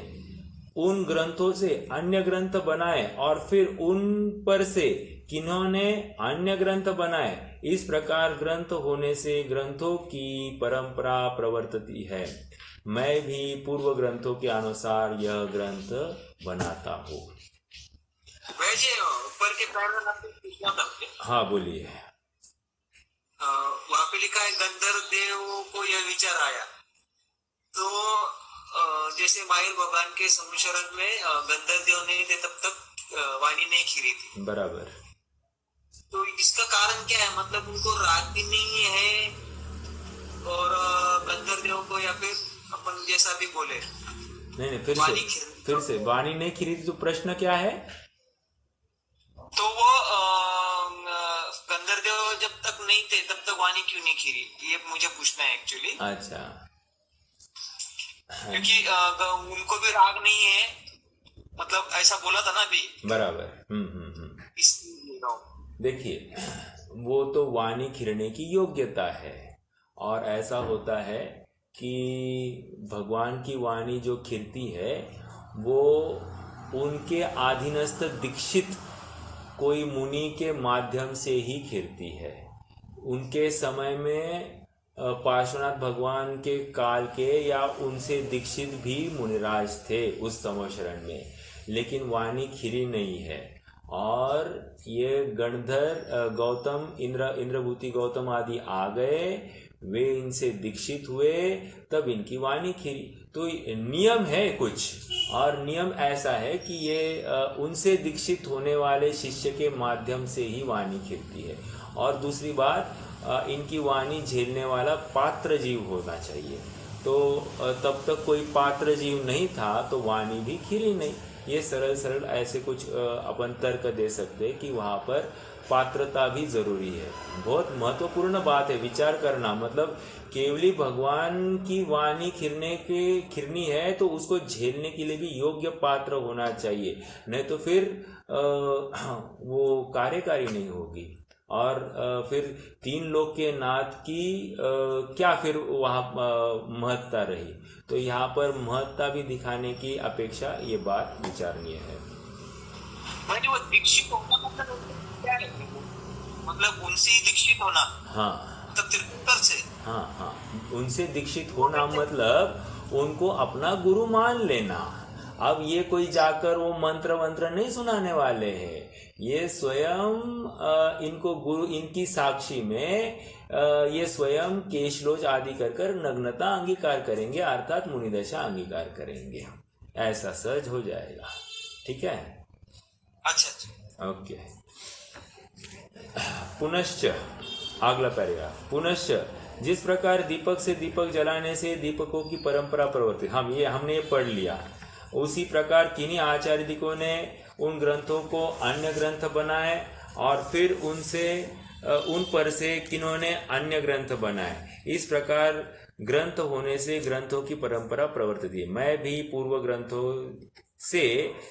A: उन ग्रंथों से अन्य ग्रंथ बनाए और फिर उन पर से किन्होंने अन्य ग्रंथ बनाए। इस प्रकार ग्रंथ होने से ग्रंथों की परंपरा प्रवर्तती है। मैं भी पूर्व ग्रंथों के अनुसार यह ग्रंथ बनाता हूँ।
B: वैसे ऊपर के पैराग्राफ आपको पूछना था।
A: हाँ बोलिए।
B: वहाँ पे लिखा है गंधर्व देव को यह विचार आया। तो जैसे माहिर भगवान के संशरण में गंधर्व देव नहीं थे तब तक वाणी नहीं खिरी थी।
A: बराबर।
B: तो इसका कारण क्या है? मतलब उनको राग भी नहीं है और गंधर्व देव को, या फिर अपन जैसा भी बोले
A: नहीं, फिर से वाणी नहीं खिरी थी। तो प्रश्न क्या है?
B: तो वो गंधर्व देव जब तक नहीं थे तब तक वाणी क्यों नहीं खिरी, ये मुझे पूछना है एक्चुअली।
A: अच्छा,
B: क्योंकि उनको भी राग नहीं है, मतलब ऐसा बोला था ना अभी।
A: बराबर। देखिए, वो तो वाणी खिरने की योग्यता है और ऐसा होता है कि भगवान की वाणी जो खिरती है वो उनके अधीनस्थ दीक्षित कोई मुनि के माध्यम से ही खिरती है। उनके समय में पार्श्वनाथ भगवान के काल के या उनसे दीक्षित भी मुनिराज थे उस संवत्सरण में, लेकिन वाणी खिरी नहीं है। और ये गणधर गौतम इंद्रभूति गौतम आदि आ गए, वे इनसे दीक्षित हुए, तब इनकी वाणी खिरी। तो नियम है कुछ, और नियम ऐसा है कि ये उनसे दीक्षित होने वाले शिष्य के माध्यम से ही वाणी खिलती है। और दूसरी बात, इनकी वाणी झेलने वाला पात्र जीव होना चाहिए। तो तब तक कोई पात्र जीव नहीं था तो वाणी भी खिली नहीं। ये सरल सरल ऐसे कुछ अपन तर्क दे सकते कि वहाँ पर पात्रता भी जरूरी है। बहुत महत्वपूर्ण बात है विचार करना। मतलब केवली भगवान की वाणी खिरनी है तो उसको झेलने के लिए भी योग्य पात्र होना चाहिए, नहीं तो फिर वो कार्यकारी नहीं होगी। और फिर तीन लोक के नाथ की क्या फिर वहाँ महत्ता रही। तो यहाँ पर महत्ता भी दिखाने की अपेक्षा ये बात विचारणीय है।
B: वो दीक्षित होना मतलब क्या है? मतलब उनसे ही दीक्षित होना।
A: हाँ,
B: मतलब त्रिपुर से।
A: हाँ, उनसे दीक्षित होना मतलब उनको अपना गुरु मान लेना। अब ये कोई जाकर वो मंत्र नहीं सुनाने वाले हैं। ये स्वयं इनको गुरु, इनकी साक्षी में ये स्वयं केशलोच आदि कर नग्नता अंगीकार करेंगे, अर्थात मुनिदशा अंगीकार करेंगे। ऐसा सहज हो जाएगा। ठीक है,
B: अच्छा,
A: ओके। पुनश्च अगला पैराग्राफ। पुनश्च जिस प्रकार दीपक से दीपक जलाने से दीपकों की परंपरा प्रवर्तित, हमने ये पढ़ लिया। उसी प्रकार किन्हीं आचार्यदिकों ने उन ग्रंथों को अन्य ग्रंथ बनाए, और फिर उन पर से किन्होंने अन्य ग्रंथ बनाए। इस प्रकार ग्रंथ होने से ग्रंथों की परंपरा प्रवर्तित है। मैं भी पूर्व ग्रंथों से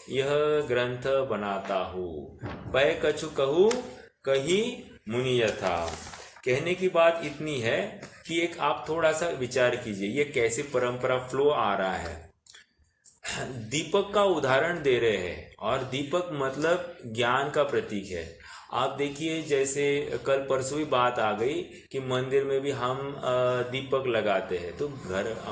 A: यह ग्रंथ बनाता हूँ। पै कछु कहूँ कही मुनि यथा। कहने की बात इतनी है कि एक आप थोड़ा सा विचार कीजिए, ये कैसे परंपरा फ्लो आ रहा है। दीपक का उदाहरण दे रहे हैं, और दीपक मतलब ज्ञान का प्रतीक है। आप देखिए, जैसे कल परसों ही बात आ गई कि मंदिर में भी हम दीपक लगाते हैं। तो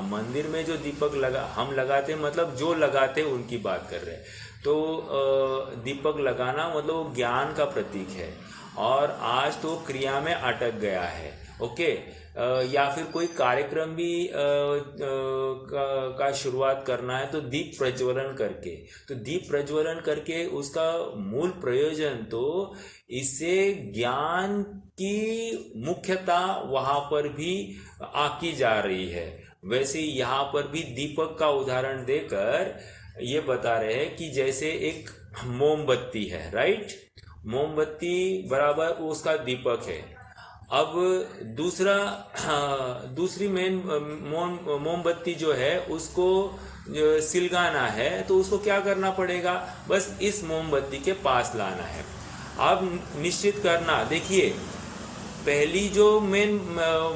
A: मंदिर में जो दीपक हम लगाते हैं, मतलब जो लगाते हैं उनकी बात कर रहे हैं। तो दीपक लगाना मतलब ज्ञान का प्रतीक है, और आज तो क्रिया में अटक गया है। ओके, या फिर कोई कार्यक्रम भी का शुरुआत करना है तो दीप प्रज्वलन करके। तो दीप प्रज्वलन करके उसका मूल प्रयोजन तो इससे ज्ञान की मुख्यता वहां पर भी आकी जा रही है। वैसे यहाँ पर भी दीपक का उदाहरण देकर ये बता रहे हैं कि जैसे एक मोमबत्ती है, राइट। मोमबत्ती बराबर उसका दीपक है। अब दूसरी मोमबत्ती जो है उसको सिलगाना है, तो उसको क्या करना पड़ेगा, बस इस मोमबत्ती के पास लाना है। अब निश्चित करना, देखिए पहली जो मेन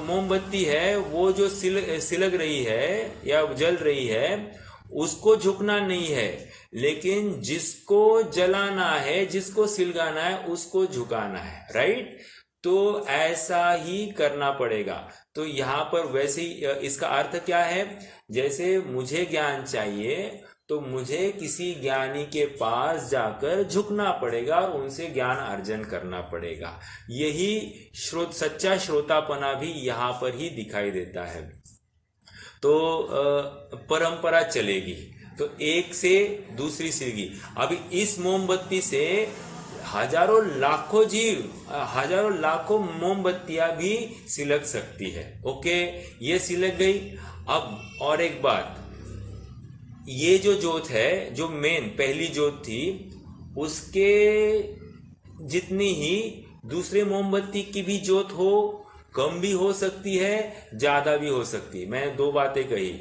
A: मोमबत्ती है वो जो सिलग रही है या जल रही है उसको झुकना नहीं है, लेकिन जिसको जलाना है, जिसको सिलगाना है उसको झुकाना है, राइट। तो ऐसा ही करना पड़ेगा। तो यहाँ पर वैसे ही इसका अर्थ क्या है, जैसे मुझे ज्ञान चाहिए तो मुझे किसी ज्ञानी के पास जाकर झुकना पड़ेगा और उनसे ज्ञान अर्जन करना पड़ेगा। यही सच्चा श्रोतापना भी यहाँ पर ही दिखाई देता है। तो परंपरा चलेगी, तो एक से दूसरी सिलगी। अभी इस मोमबत्ती से हजारों लाखों जीव, हजारों लाखों मोमबत्तियां भी सिलक सकती है। ओके, ये सिलक गई। अब और एक बात, ये जो जोत है, जो मेन पहली जोत थी, उसके जितनी ही दूसरे मोमबत्ती की भी जोत हो, कम भी हो सकती है, ज्यादा भी हो सकती है। मैंने दो बातें कही।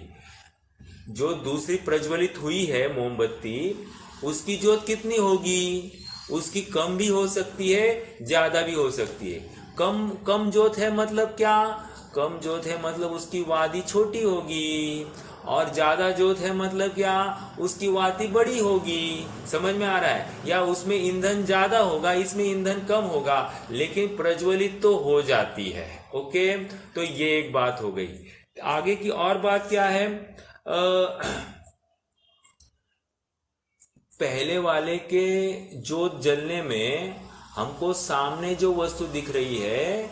A: जो दूसरी प्रज्वलित हुई है मोमबत्ती, उसकी जोत कितनी होगी, उसकी कम भी हो सकती है, ज्यादा भी हो सकती है। कम जोत है मतलब क्या, कम जोत है मतलब उसकी वादी छोटी होगी, और ज्यादा जोत है मतलब क्या, उसकी वादी बड़ी होगी। समझ में आ रहा है? या उसमें ईंधन ज्यादा होगा, इसमें ईंधन कम होगा, लेकिन प्रज्वलित तो हो जाती है। ओके, तो ये एक बात हो गई। आगे की और बात क्या है, पहले वाले के जोत जलने में हमको सामने जो वस्तु दिख रही है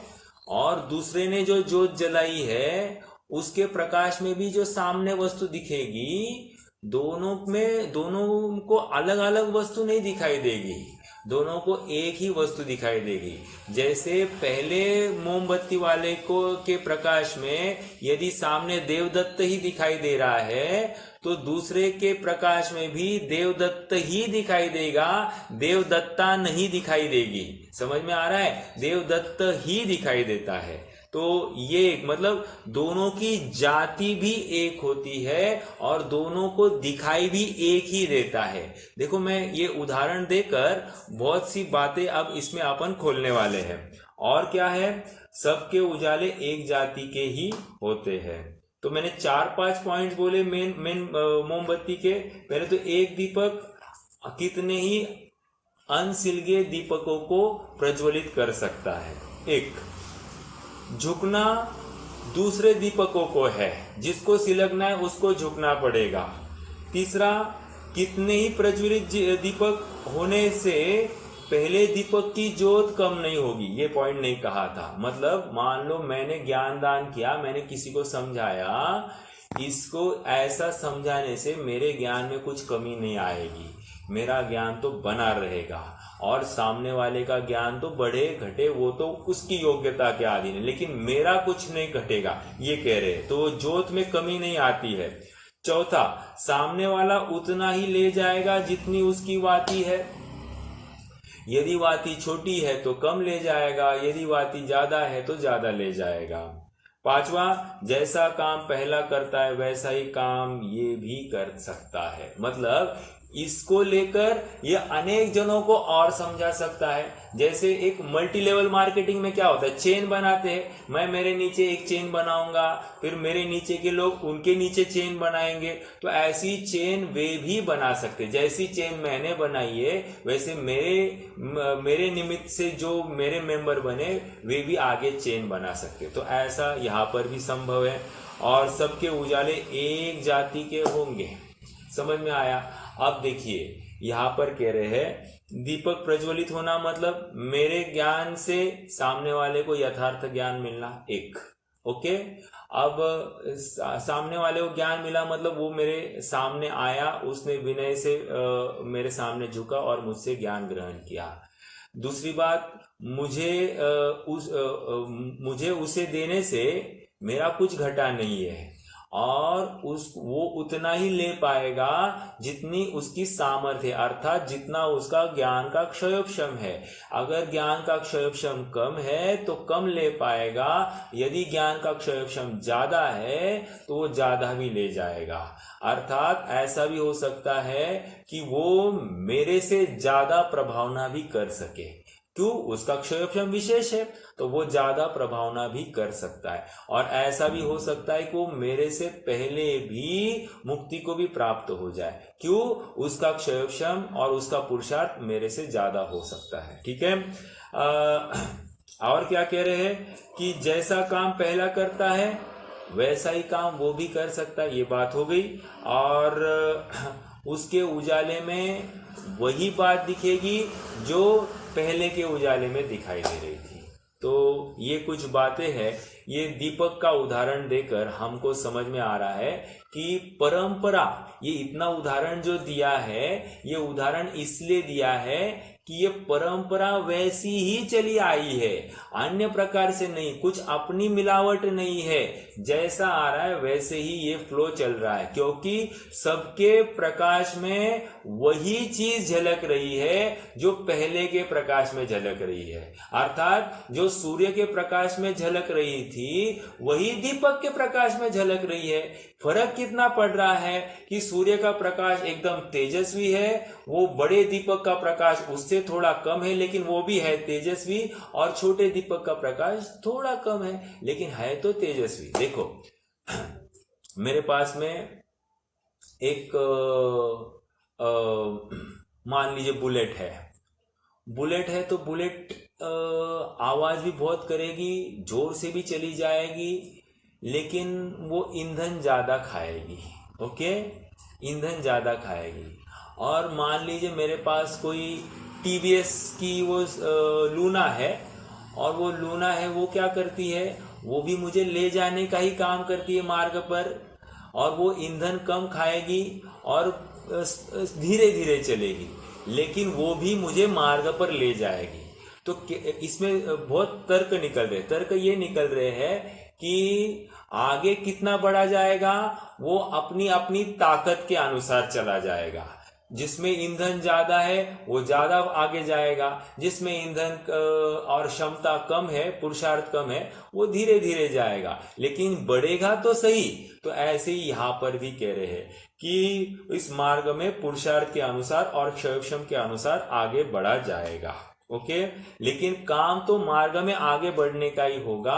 A: और दूसरे ने जो जोत जलाई है उसके प्रकाश में भी जो सामने वस्तु दिखेगी, दोनों को अलग अलग वस्तु नहीं दिखाई देगी, दोनों को एक ही वस्तु दिखाई देगी। जैसे पहले मोमबत्ती वाले को के प्रकाश में यदि सामने देवदत्त ही दिखाई दे रहा है तो दूसरे के प्रकाश में भी देवदत्त ही दिखाई देगा, देवदत्ता नहीं दिखाई देगी। समझ में आ रहा है? देवदत्त ही दिखाई देता है। तो ये मतलब दोनों की जाति भी एक होती है और दोनों को दिखाई भी एक ही देता है। देखो मैं ये उदाहरण देकर बहुत सी बातें अब इसमें अपन खोलने वाले हैं। और क्या है? सबके उजाले एक जाति के ही होते हैं। तो मैंने 4-5 पॉइंट्स बोले मेन मोमबत्ती के। पहले तो एक दीपक कितने ही अनसिलगे दीपकों को प्रज्वलित कर सकता है। एक, झुकना दूसरे दीपकों को है, जिसको सिलगना है उसको झुकना पड़ेगा। तीसरा, कितने ही प्रज्वलित दीपक होने से पहले दीपक की ज्योत कम नहीं होगी, ये पॉइंट नहीं कहा था। मतलब मान लो मैंने ज्ञान दान किया, मैंने किसी को समझाया, इसको ऐसा समझाने से मेरे ज्ञान में कुछ कमी नहीं आएगी, मेरा ज्ञान तो बना रहेगा और सामने वाले का ज्ञान तो बढ़े घटे वो तो उसकी योग्यता के अधीन है, लेकिन मेरा कुछ नहीं घटेगा, ये कह रहे। तो ज्योत में कमी नहीं आती है। चौथा, सामने वाला उतना ही ले जाएगा जितनी उसकी वाती है। यदि वाती छोटी है तो कम ले जाएगा, यदि वाती ज्यादा है तो ज्यादा ले जाएगा। पांचवा, जैसा काम पहला करता है वैसा ही काम ये भी कर सकता है। मतलब इसको लेकर ये अनेक जनों को और समझा सकता है। जैसे एक मल्टी लेवल मार्केटिंग में क्या होता है, चेन बनाते हैं। मैं मेरे नीचे एक चेन बनाऊंगा, फिर मेरे नीचे के लोग उनके नीचे चेन बनाएंगे, तो ऐसी चेन वे भी बना सकते। जैसी चेन मैंने बनाई है वैसे मेरे निमित्त से जो मेरे मेंबर बने वे भी आगे चेन बना सकते। तो ऐसा यहाँ पर भी संभव है। और सबके उजाले एक जाति के होंगे। समझ में आया? अब देखिए यहाँ पर कह रहे हैं दीपक प्रज्वलित होना मतलब मेरे ज्ञान से सामने वाले को यथार्थ ज्ञान मिलना। एक, ओके। अब सामने वाले को ज्ञान मिला मतलब वो मेरे सामने आया, उसने विनय से मेरे सामने झुका और मुझसे ज्ञान ग्रहण किया। दूसरी बात, मुझे उसे देने से मेरा कुछ घटा नहीं है और वो उतना ही ले पाएगा जितनी उसकी सामर्थ्य, अर्थात जितना उसका ज्ञान का क्षयोक्षम है। अगर ज्ञान का क्षयोक्षम कम है तो कम ले पाएगा, यदि ज्ञान का क्षयोक्षम ज्यादा है तो वो ज्यादा भी ले जाएगा। अर्थात ऐसा भी हो सकता है कि वो मेरे से ज्यादा प्रभावना भी कर सके। क्यों? उसका क्षयोक्षम विशेष है तो वो ज्यादा प्रभावना भी कर सकता है। और ऐसा भी हो सकता है कि वो मेरे से पहले भी मुक्ति को भी प्राप्त हो जाए। क्यों? उसका क्षयोक्षम और उसका पुरुषार्थ मेरे से ज्यादा हो सकता है। ठीक है। और क्या कह रहे हैं कि जैसा काम पहला करता है वैसा ही काम वो भी कर सकता है, ये बात हो गई। और उसके उजाले में वही बात दिखेगी जो पहले के उजाले में दिखाई दे रही थी। तो ये कुछ बातें हैं, ये दीपक का उदाहरण देकर हमको समझ में आ रहा है कि परंपरा, ये इतना उदाहरण जो दिया है ये उदाहरण इसलिए दिया है कि ये परंपरा वैसी ही चली आई है, अन्य प्रकार से नहीं, कुछ अपनी मिलावट नहीं है। जैसा आ रहा है वैसे ही ये फ्लो चल रहा है, क्योंकि सबके प्रकाश में वही चीज झलक रही है जो पहले के प्रकाश में झलक रही है। अर्थात जो सूर्य के प्रकाश में झलक रही थी वही दीपक के प्रकाश में झलक रही है। फर्क कितना पड़ रहा है कि सूर्य का प्रकाश एकदम तेजस्वी है, वो बड़े दीपक का प्रकाश उससे थोड़ा कम है लेकिन वो भी है तेजस्वी, और छोटे दीपक का प्रकाश थोड़ा कम है लेकिन है तो तेजस्वी। देखो मेरे पास में एक मान लीजिए बुलेट है तो बुलेट आवाज भी बहुत करेगी, जोर से भी चली जाएगी, लेकिन वो ईंधन ज्यादा खाएगी। ओके, ईंधन ज्यादा खाएगी। और मान लीजिए मेरे पास कोई टीवीएस की वो लूना है और वो लूना है वो क्या करती है, वो भी मुझे ले जाने का ही काम करती है मार्ग पर, और वो ईंधन कम खाएगी और धीरे धीरे चलेगी, लेकिन वो भी मुझे मार्ग पर ले जाएगी। तो इसमें बहुत तर्क निकल रहे, तर्क ये निकल रहे हैं कि आगे कितना बढ़ा जाएगा, वो अपनी अपनी ताकत के अनुसार चला जाएगा। जिसमें ईंधन ज्यादा है वो ज्यादा आगे जाएगा, जिसमें ईंधन और क्षमता कम है, पुरुषार्थ कम है, वो धीरे धीरे जाएगा, लेकिन बढ़ेगा तो सही। तो ऐसे ही यहाँ पर भी कह रहे हैं कि इस मार्ग में पुरुषार्थ के अनुसार और क्षयक्षम के अनुसार आगे बढ़ा जाएगा। ओके, लेकिन काम तो मार्ग में आगे बढ़ने का ही होगा,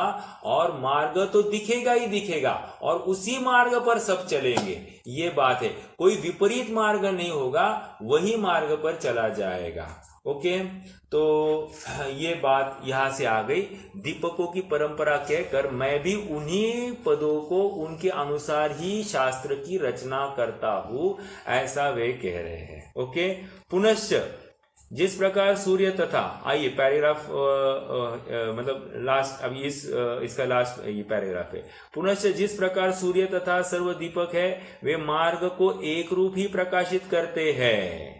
A: और मार्ग तो दिखेगा ही दिखेगा, और उसी मार्ग पर सब चलेंगे, ये बात है। कोई विपरीत मार्ग नहीं होगा, वही मार्ग पर चला जाएगा। ओके, तो ये बात यहां से आ गई। दीपकों की परंपरा कहकर मैं भी उन्हीं पदों को उनके अनुसार ही शास्त्र की रचना करता हूं, ऐसा वे कह रहे हैं। ओके, पुनश्च जिस प्रकार सूर्य तथा, आइए पैराग्राफ मतलब लास्ट, अभी इसका लास्ट ये पैराग्राफ है। पुनश्च जिस प्रकार सूर्य तथा सर्व दीपक है वे मार्ग को एक रूप ही प्रकाशित करते हैं।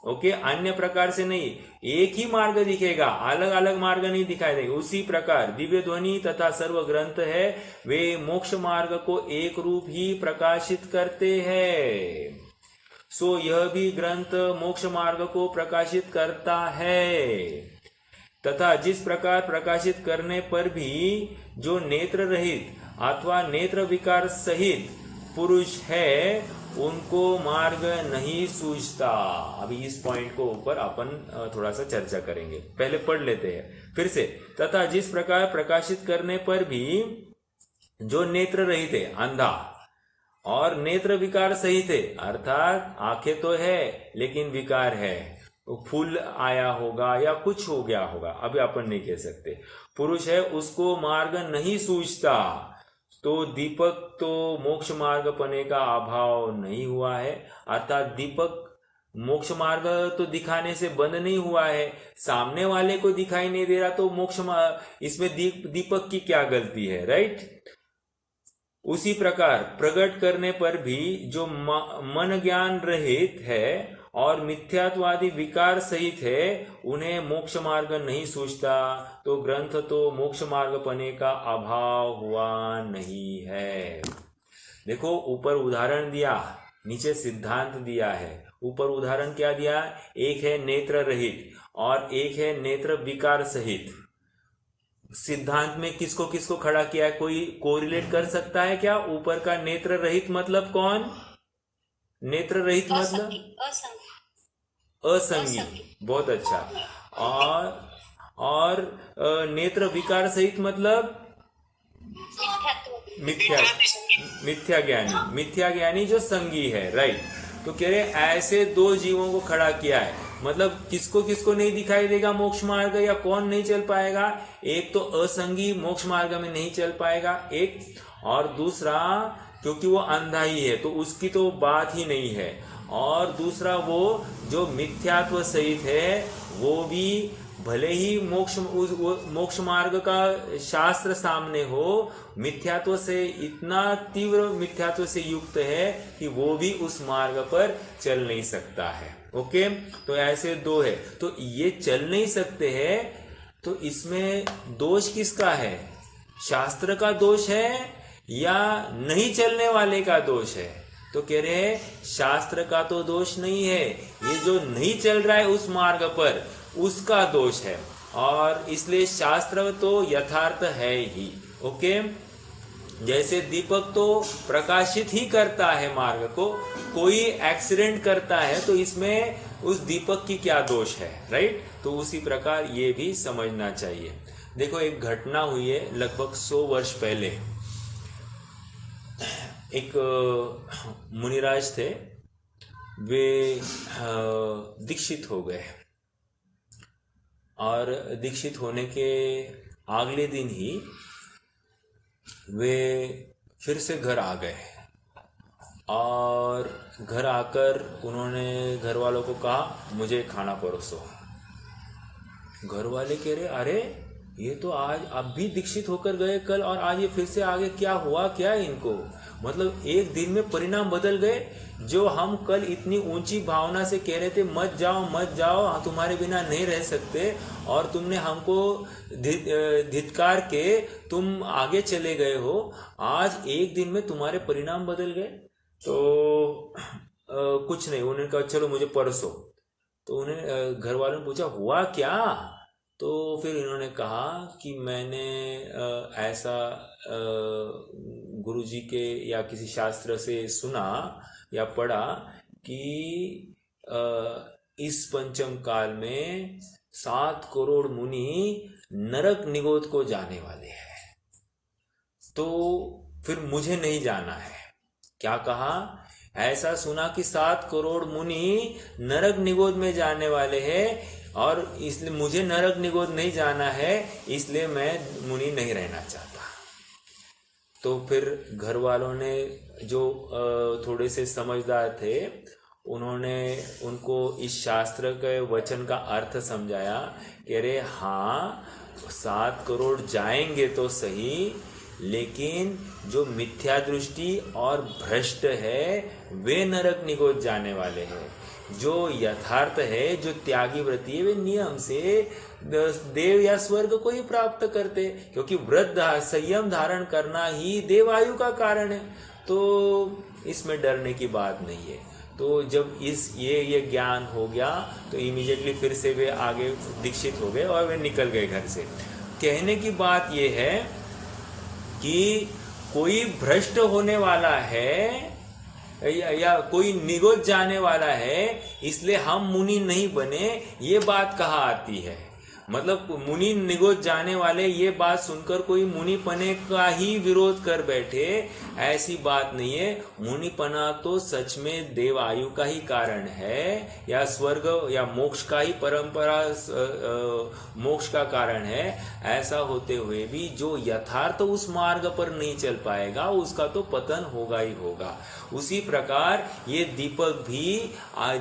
A: ओके, अन्य प्रकार से नहीं, एक ही मार्ग दिखेगा, अलग अलग मार्ग नहीं दिखाई देंगे। उसी प्रकार दिव्य ध्वनि तथा सर्व ग्रंथ है वे मोक्ष मार्ग को एक रूप ही प्रकाशित करते हैं। सो यह भी ग्रंथ मोक्ष मार्ग को प्रकाशित करता है, तथा जिस प्रकार प्रकाशित करने पर भी जो नेत्र रहित अथवा नेत्र विकार सहित पुरुष है उनको मार्ग नहीं सूझता। अभी इस पॉइंट को ऊपर अपन थोड़ा सा चर्चा करेंगे, पहले पढ़ लेते हैं फिर से। तथा जिस प्रकार प्रकाशित करने पर भी जो नेत्र रहित है, अंधा, और नेत्र विकार सहित है, अर्थात आंखें तो है लेकिन विकार है, फूल आया होगा या कुछ हो गया होगा, अभी अपन नहीं कह सकते, पुरुष है, उसको मार्ग नहीं सूझता। तो दीपक तो मोक्ष मार्ग पने का अभाव नहीं हुआ है, अर्थात दीपक मोक्ष मार्ग तो दिखाने से बंद नहीं हुआ है, सामने वाले को दिखाई नहीं दे रहा, तो मोक्ष इसमें दीपक की क्या गलती है, राइट। उसी प्रकार प्रकट करने पर भी जो मन ज्ञान रहित है और मिथ्यात्वादी विकार सहित है उन्हें मोक्ष मार्ग नहीं सूझता, तो ग्रंथ तो मोक्ष मार्ग पने का अभाव हुआ नहीं है। देखो ऊपर उदाहरण दिया, नीचे सिद्धांत दिया है। ऊपर उदाहरण क्या दिया, एक है नेत्र रहित और एक है नेत्र विकार सहित। सिद्धांत में किसको किसको खड़ा किया है, कोई कोरिलेट कर सकता है क्या? ऊपर का नेत्र रहित मतलब कौन? नेत्र रहित मतलब असंगी, बहुत अच्छा। और नेत्र विकार सहित मतलब मिथ्या ज्ञानी, मिथ्या ज्ञानी जो संगी है, राइट। तो कह रहे ऐसे दो जीवों को खड़ा किया है, मतलब किसको किसको नहीं दिखाई देगा मोक्ष मार्ग, या कौन नहीं चल पाएगा? एक तो असंगी मोक्ष मार्ग में नहीं चल पाएगा एक, और दूसरा क्योंकि वो अंधा ही है तो उसकी तो बात ही नहीं है, और दूसरा वो जो मिथ्यात्व सहित है वो भी भले ही मोक्ष मार्ग का शास्त्र सामने हो, मिथ्यात्व से इतना तीव्र मिथ्यात्व से युक्त है कि वो भी उस मार्ग पर चल नहीं सकता है। ओके, तो ऐसे दो है, तो ये चल नहीं सकते हैं, तो इसमें दोष किसका है? शास्त्र का दोष है या नहीं चलने वाले का दोष है? तो कह रहे हैं शास्त्र का तो दोष नहीं है, ये जो नहीं चल रहा है उस मार्ग पर उसका दोष है, और इसलिए शास्त्र तो यथार्थ है ही। ओके, जैसे दीपक तो प्रकाशित ही करता है मार्ग को, कोई एक्सीडेंट करता है तो इसमें उस दीपक की क्या दोष है, राइट। तो उसी प्रकार ये भी समझना चाहिए। देखो एक घटना हुई है लगभग 100 वर्ष पहले। एक मुनिराज थे, वे दीक्षित हो गए, और दीक्षित होने के अगले दिन ही वे फिर से घर आ गए, और घर आकर उन्होंने घर वालों को कहा मुझे खाना परोसो। घर वाले कह रहे अरे ये तो आज अब भी दीक्षित होकर गए कल, और आज ये फिर से आगे क्या हुआ क्या इनको, मतलब एक दिन में परिणाम बदल गए। जो हम कल इतनी ऊंची भावना से कह रहे थे मत जाओ मत जाओ, हम तुम्हारे बिना नहीं रह सकते, और तुमने हमको धिक्कार के तुम आगे चले गए हो, आज एक दिन में तुम्हारे परिणाम बदल गए। तो कुछ नहीं, उन्होंने कहा चलो मुझे परसों। तो उन्हें घर वालों ने पूछा हुआ क्या, तो फिर इन्होंने कहा कि मैंने ऐसा गुरुजी के या किसी शास्त्र से सुना या पढ़ा कि इस पंचम काल में 7 करोड़ मुनि नरक निगोद को जाने वाले हैं, तो फिर मुझे नहीं जाना है। क्या कहा, ऐसा सुना कि 7 करोड़ मुनि नरक निगोद में जाने वाले हैं, और इसलिए मुझे नरक निगोद नहीं जाना है, इसलिए मैं मुनि नहीं रहना चाहता। तो फिर घर वालों ने जो थोड़े से समझदार थे, उन्होंने उनको इस शास्त्र के वचन का अर्थ समझाया कि अरे हाँ 7 करोड़ जाएंगे तो सही, लेकिन जो मिथ्या दृष्टि और भ्रष्ट है वे नरक निगोद जाने वाले हैं। जो यथार्थ है, जो त्यागी व्रती है, वे नियम से देव या स्वर्ग को ही प्राप्त करते, क्योंकि व्रत संयम धारण करना ही देवायु का कारण है। तो इसमें डरने की बात नहीं है। तो जब ये ज्ञान हो गया तो इमीडिएटली फिर से वे आगे दीक्षित हो गए और वे निकल गए घर से। कहने की बात ये है कि कोई भ्रष्ट होने वाला है या कोई निगोद जाने वाला है इसलिए हम मुनि नहीं बने, ये बात कहाँ आती है। मतलब मुनि निगोद जाने वाले, ये बात सुनकर कोई मुनिपने का ही विरोध कर बैठे, ऐसी बात नहीं है। मुनिपना तो सच में देव आयु का ही कारण है, या स्वर्ग या मोक्ष का ही परंपरा मोक्ष का कारण है। ऐसा होते हुए भी जो यथार्थ उस मार्ग पर नहीं चल पाएगा उसका तो पतन होगा ही होगा। उसी प्रकार ये दीपक भी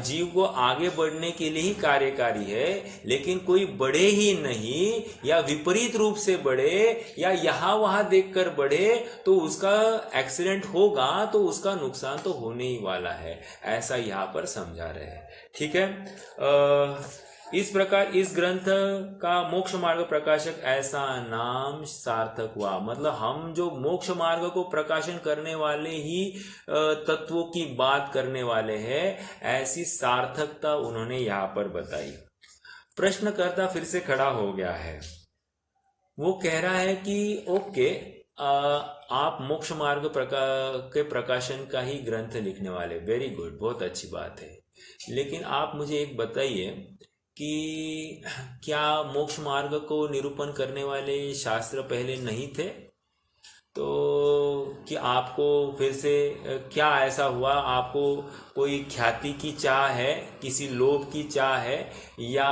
A: जीव को आगे बढ़ने के लिए ही कार्यकारी है, लेकिन कोई बढ़े ही नहीं या विपरीत रूप से बढ़े या यहां वहां देखकर बढ़े तो उसका एक्सीडेंट होगा, तो उसका नुकसान तो होने ही वाला है। ऐसा यहां पर समझा रहे हैं। ठीक है। इस प्रकार इस ग्रंथ का मोक्ष मार्ग प्रकाशक ऐसा नाम सार्थक हुआ। मतलब हम जो मोक्ष मार्ग को प्रकाशन करने वाले ही तत्वों की बात करने वाले हैं, ऐसी सार्थकता उन्होंने यहाँ पर बताई। प्रश्नकर्ता फिर से खड़ा हो गया है। वो कह रहा है कि ओके, आप मोक्ष मार्ग के प्रकाशन का ही ग्रंथ लिखने वाले, वेरी गुड, बहुत अच्छी बात है। लेकिन आप मुझे एक बताइए कि क्या मोक्ष मार्ग को निरूपण करने वाले शास्त्र पहले नहीं थे? तो कि आपको फिर से क्या ऐसा हुआ, आपको कोई ख्याति की चाह है, किसी लोभ की चाह है, या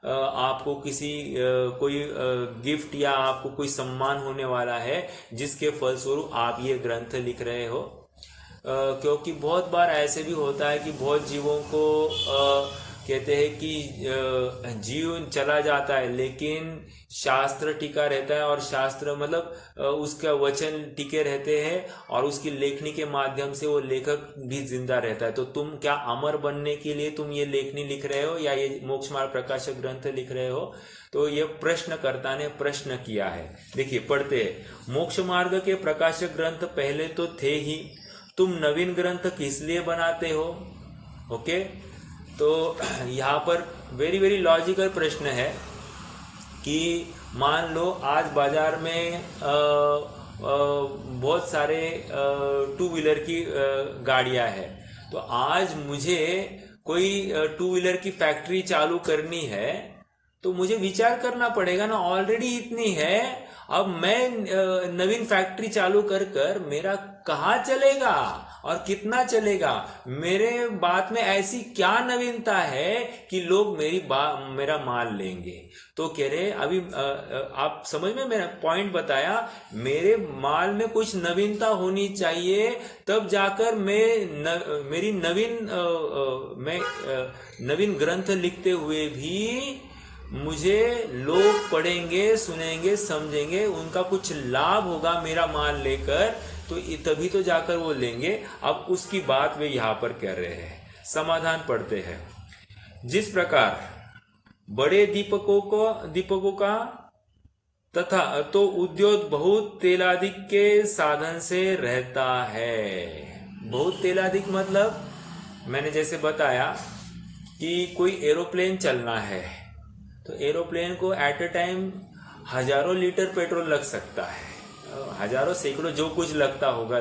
A: आपको किसी कोई गिफ्ट या आपको कोई सम्मान होने वाला है जिसके फलस्वरूप आप ये ग्रंथ लिख रहे हो? क्योंकि बहुत बार ऐसे भी होता है कि बहुत जीवों को कहते हैं कि जीवन चला जाता है लेकिन शास्त्र टिका रहता है, और शास्त्र मतलब उसका वचन टिके रहते हैं और उसकी लेखनी के माध्यम से वो लेखक भी जिंदा रहता है। तो तुम क्या अमर बनने के लिए तुम ये लेखनी लिख रहे हो या ये मोक्ष मार्ग प्रकाशक ग्रंथ लिख रहे हो? तो ये प्रश्नकर्ता ने प्रश्न किया है। देखिए पढ़ते हैं, मोक्ष मार्ग के प्रकाशक ग्रंथ पहले तो थे ही, तुम नवीन ग्रंथ किस लिए बनाते हो? ओके, तो यहाँ पर वेरी वेरी लॉजिकल प्रश्न है कि मान लो आज बाजार में बहुत सारे 2 व्हीलर की गाड़ियां हैं, तो आज मुझे कोई 2 व्हीलर की फैक्ट्री चालू करनी है तो मुझे विचार करना पड़ेगा ना, ऑलरेडी इतनी है, अब मैं नवीन फैक्ट्री चालू कर मेरा कहाँ चलेगा और कितना चलेगा? मेरे बात में ऐसी क्या नवीनता है कि लोग मेरा माल लेंगे? तो कह रहे अभी आप समझ में मेरा पॉइंट बताया, मेरे माल में कुछ नवीनता होनी चाहिए, तब जाकर मैं नवीन ग्रंथ लिखते हुए भी मुझे लोग पढ़ेंगे, सुनेंगे, समझेंगे, उनका कुछ लाभ होगा मेरा माल लेकर, तो तभी तो जाकर वो लेंगे। अब उसकी बात वे यहाँ पर कह रहे हैं। समाधान पढ़ते हैं। जिस प्रकार बड़े दीपकों का तथा तो उद्योग बहुत तेलादिक के साधन से रहता है। बहुत तेलादिक मतलब मैंने जैसे बताया कि कोई एरोप्लेन चलना है तो एरोप्लेन को एट अ टाइम हजारों लीटर पेट्रोल लग सकता है, हजारों सैकड़ों जो कुछ लगता होगा।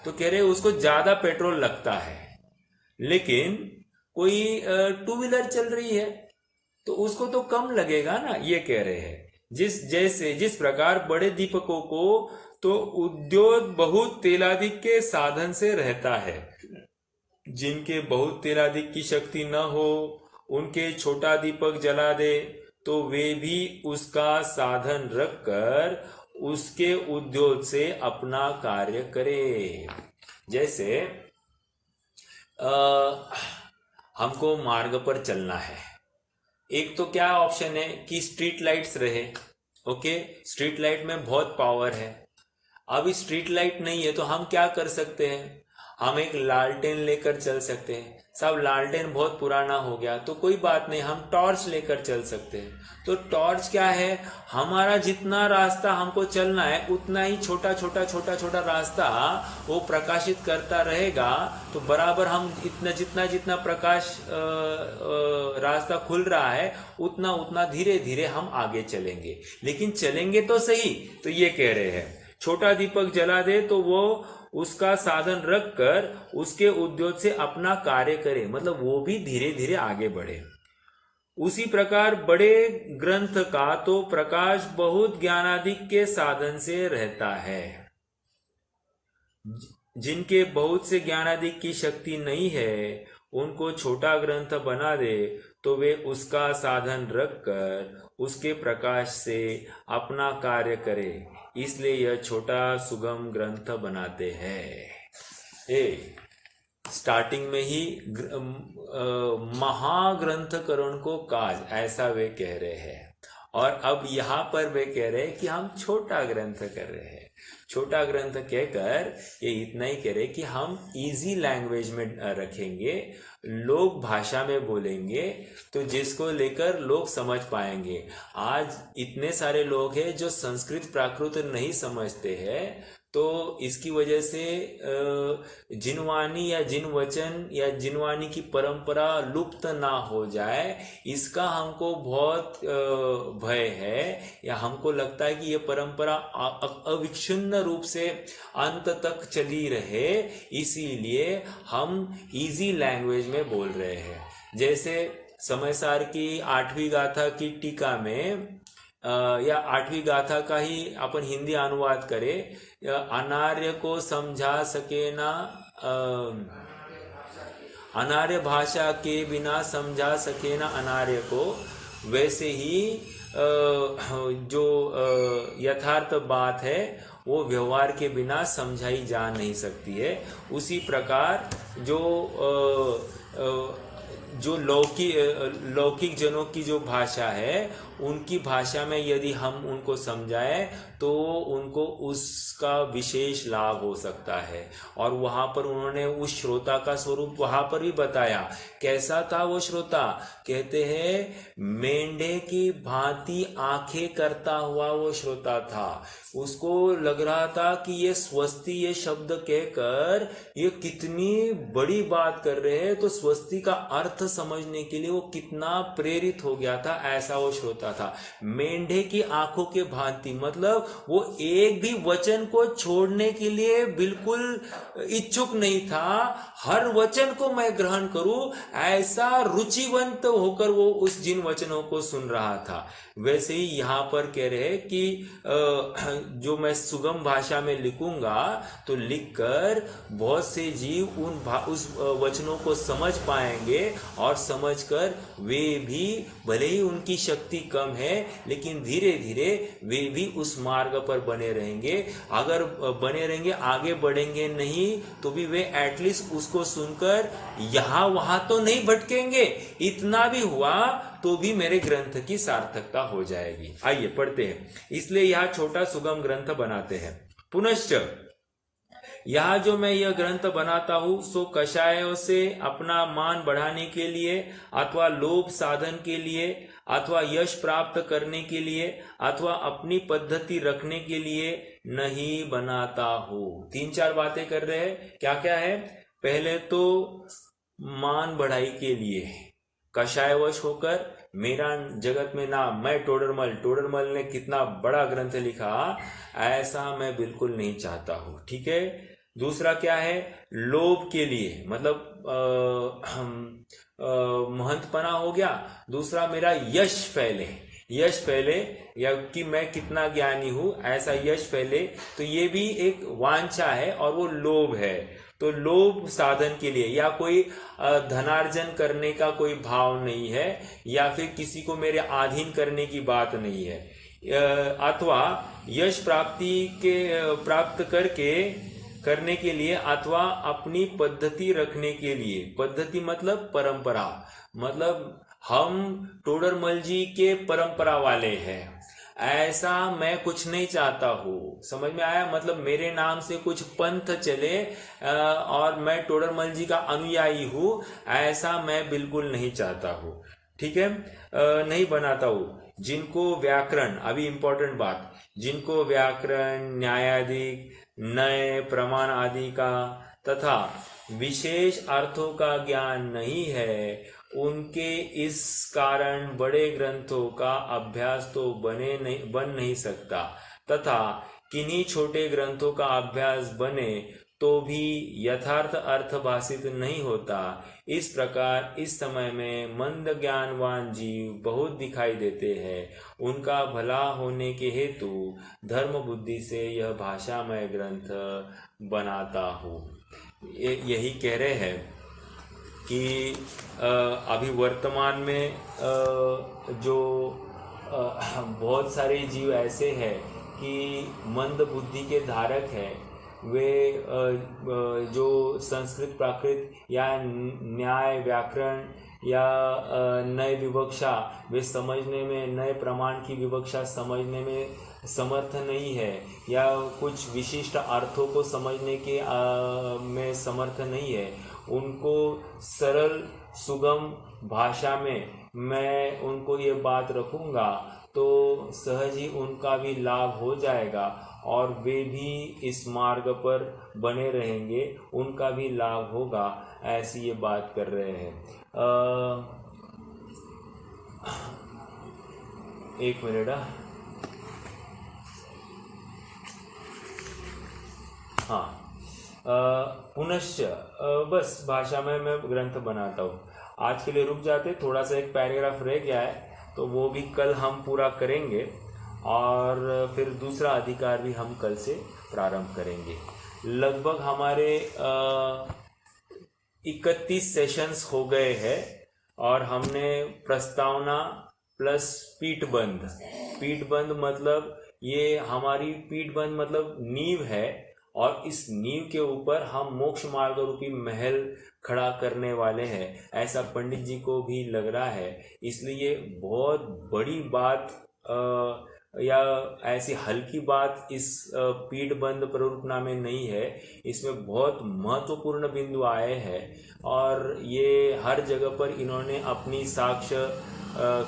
A: तो कह रहे उसको ज्यादा पेट्रोल लगता है। लेकिन कोई टू व्हीलर चल रही है तो उसको तो कम लगेगा ना, ये कह रहे हैं। जिस प्रकार बड़े दीपकों को तो उद्योग बहुत तेलादिक के साधन से रहता है, जिनके बहुत तेलादिक की शक्ति न हो उनके छोटा दीपक जला दे तो वे भी उसका साधन रखकर उसके उद्योग से अपना कार्य करे। जैसे हमको मार्ग पर चलना है, एक तो क्या ऑप्शन है कि स्ट्रीट लाइट्स रहे। ओके, स्ट्रीट लाइट में बहुत पावर है। अब स्ट्रीट लाइट नहीं है तो हम क्या कर सकते हैं, हम एक लालटेन लेकर चल सकते हैं। सब लालटेन बहुत पुराना हो गया तो कोई बात नहीं, हम टॉर्च लेकर चल सकते हैं। तो टॉर्च क्या है, हमारा जितना रास्ता हमको चलना है उतना ही छोटा छोटा रास्ता वो प्रकाशित करता रहेगा। तो बराबर हम जितना प्रकाश रास्ता खुल रहा है उतना उतना धीरे धीरे हम आगे चलेंगे। लेकिन चलेंगे तो सही। तो ये कह रहे हैं छोटा दीपक जला दे तो वो उसका साधन रखकर उसके उद्योग से अपना कार्य करे, मतलब वो भी धीरे धीरे आगे बढ़े। उसी प्रकार बड़े ग्रंथ का तो प्रकाश बहुत ज्ञानादिक के साधन से रहता है। जिनके बहुत से ज्ञानादिक की शक्ति नहीं है उनको छोटा ग्रंथ बना दे तो वे उसका साधन रखकर उसके प्रकाश से अपना कार्य करे, इसलिए यह छोटा सुगम ग्रंथ बनाते हैं। स्टार्टिंग में ही महाग्रंथकरण को काज, ऐसा वे कह रहे हैं। और अब यहाँ पर वे कह रहे हैं कि हम छोटा ग्रंथ कर रहे हैं। छोटा ग्रंथ कहकर ये इतना ही कह रहे कि हम इजी लैंग्वेज में रखेंगे, लोग भाषा में बोलेंगे तो जिसको लेकर लोग समझ पाएंगे। आज इतने सारे लोग हैं जो संस्कृत प्राकृत नहीं समझते हैं, तो इसकी वजह से जिनवानी या जिनवचन या जिनवानी की परंपरा लुप्त ना हो जाए, इसका हमको बहुत भय है। या हमको लगता है कि ये परंपरा अविच्छिन्न रूप से अंत तक चली रहे, इसीलिए हम इजी लैंग्वेज में बोल रहे हैं। जैसे समयसार की 8वीं गाथा की टीका में या 8वीं गाथा का ही अपन हिंदी अनुवाद करें, अनार्य को समझा सके ना, अनार्य भाषा के बिना समझा सके ना अनार्य को, वैसे ही जो यथार्थ बात है वो व्यवहार के बिना समझाई जा नहीं सकती है। उसी प्रकार जो लौकिक जनों की जो भाषा है, उनकी भाषा में यदि हम उनको समझाएं तो उनको उसका विशेष लाभ हो सकता है। और वहां पर उन्होंने उस श्रोता का स्वरूप वहां पर भी बताया। कैसा था वो श्रोता, कहते हैं मेंढे की भांति आंखें करता हुआ वो श्रोता था। उसको लग रहा था कि ये स्वस्ति, ये शब्द कहकर ये कितनी बड़ी बात कर रहे हैं, तो स्वस्ति का अर्थ समझने के लिए वो कितना प्रेरित हो गया था, ऐसा वो श्रोता था। मेंढे की आंखों के भांति मतलब वो एक भी वचन को छोड़ने के लिए बिल्कुल इच्छुक नहीं था। हर वचन को मैं ग्रहण करूं, ऐसा रुचिवंत होकर वो उस जिन वचनों को सुन रहा था। वैसे ही यहाँ पर कह रहे हैं कि जो मैं सुगम भाषा में लिखूंगा तो लिखकर बहुत से जीव उस वचनों को समझ पाएंगे, और समझकर वे भी, भले ही उनकी शक्ति कम है, लेकिन धीरे धीरे वे भी उस मार्ग पर बने रहेंगे। अगर बने रहेंगे, आगे बढ़ेंगे नहीं तो भी वे एटलीस्ट उसको सुनकर यहाँ वहां तो नहीं भटकेंगे। इतना भी हुआ तो भी मेरे ग्रंथ की सार्थकता हो जाएगी। आइए पढ़ते हैं। इसलिए यह छोटा सुगम ग्रंथ बनाते हैं। पुनश्च यह जो मैं यह ग्रंथ बनाता हूँ सो कषायों से अपना मान बढ़ाने के लिए अथवा लोभ साधन के लिए अथवा यश प्राप्त करने के लिए अथवा अपनी पद्धति रखने के लिए नहीं बनाता हूँ। 3-4 बातें कर रहे हैं। क्या क्या है? पहले तो मान बढ़ाई के लिए कषायवश होकर मेरा जगत में नाम, मैं टोडरमल ने कितना बड़ा ग्रंथ लिखा, ऐसा मैं बिल्कुल नहीं चाहता हूँ। ठीक है। दूसरा क्या है? लोभ के लिए, मतलब महंतपना हो गया। दूसरा मेरा यश फैले या कि मैं कितना ज्ञानी हूं ऐसा यश फैले, तो ये भी एक वांछा है और वो लोभ है। तो लोभ साधन के लिए, या कोई धनार्जन करने का कोई भाव नहीं है, या फिर किसी को मेरे अधीन करने की बात नहीं है, अथवा यश प्राप्त करने के लिए अथवा अपनी पद्धति रखने के लिए। पद्धति मतलब परंपरा, मतलब हम टोडरमल जी के परंपरा वाले हैं, ऐसा मैं कुछ नहीं चाहता हूँ। समझ में आया? मतलब मेरे नाम से कुछ पंथ चले और मैं टोडरमल जी का अनुयायी हूँ, ऐसा मैं बिल्कुल नहीं चाहता हूँ। ठीक है। नहीं बनाता हूँ। जिनको व्याकरण, अभी इंपॉर्टेंट बात, जिनको व्याकरण, न्यायाधिक, नए प्रमाण आदि का तथा विशेष अर्थों का ज्ञान नहीं है, उनके इस कारण बड़े ग्रंथों का अभ्यास तो बन नहीं सकता, तथा किन्हीं छोटे ग्रंथों का अभ्यास बने तो भी यथार्थ अर्थ भाषित नहीं होता। इस प्रकार इस समय में मंद ज्ञानवान जीव बहुत दिखाई देते हैं। उनका भला होने के हेतु धर्म बुद्धि से यह भाषामय ग्रंथ बनाता हूँ। यही कह रहे हैं कि अभी वर्तमान में जो बहुत सारे जीव ऐसे हैं कि मंद बुद्धि के धारक हैं। वे जो संस्कृत प्राकृत या न्याय व्याकरण या नए विवक्षा वे समझने में, नए प्रमाण की विवक्षा समझने में समर्थ नहीं है, या कुछ विशिष्ट अर्थों को समझने के में समर्थ नहीं है, उनको सरल सुगम भाषा में मैं उनको ये बात रखूंगा तो सहज ही उनका भी लाभ हो जाएगा और वे भी इस मार्ग पर बने रहेंगे, उनका भी लाभ होगा। ऐसी ये बात कर रहे हैं। एक मिनट। हाँ, पुनश्च बस भाषा में मैं ग्रंथ बनाता हूँ। आज के लिए रुक जाते, थोड़ा सा एक पैराग्राफ रह गया है तो वो भी कल हम पूरा करेंगे और फिर दूसरा अधिकार भी हम कल से प्रारंभ करेंगे। लगभग हमारे 31 सेशंस हो गए हैं और हमने प्रस्तावना प्लस पीठबंध मतलब ये हमारी पीठबंध मतलब नींव है और इस नींव के ऊपर हम मोक्ष मार्ग रूपी महल खड़ा करने वाले हैं, ऐसा पंडित जी को भी लग रहा है। इसलिए बहुत बड़ी बात या ऐसी हल्की बात इस पीठबंध प्ररूपना में नहीं है। इसमें बहुत महत्वपूर्ण बिंदु आए हैं और ये हर जगह पर इन्होंने अपनी साक्ष्य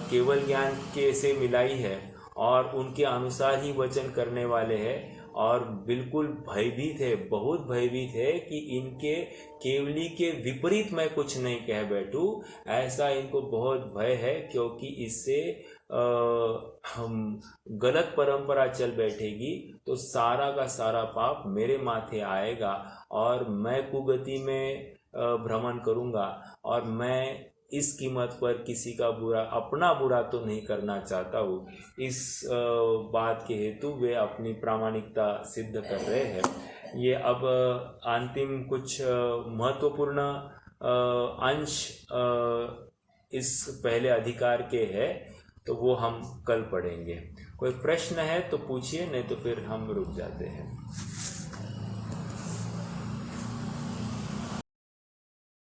A: केवल ज्ञान के से मिलाई है और उनके अनुसार ही वचन करने वाले हैं और बिल्कुल भयभीत है, बहुत भयभीत है कि इनके केवली के विपरीत मैं कुछ नहीं कह बैठूं, ऐसा इनको बहुत भय है, क्योंकि इससे हम गलत परंपरा चल बैठेगी तो सारा का सारा पाप मेरे माथे आएगा और मैं कुगति में भ्रमण करूंगा और मैं इस कीमत पर किसी का बुरा, अपना बुरा तो नहीं करना चाहता हूँ। इस बात के हेतु वे अपनी प्रामाणिकता सिद्ध कर रहे हैं। ये अब अंतिम कुछ महत्वपूर्ण अंश इस पहले अधिकार के है तो वो हम कल पढ़ेंगे। कोई प्रश्न है तो पूछिए, नहीं तो फिर हम रुक जाते हैं।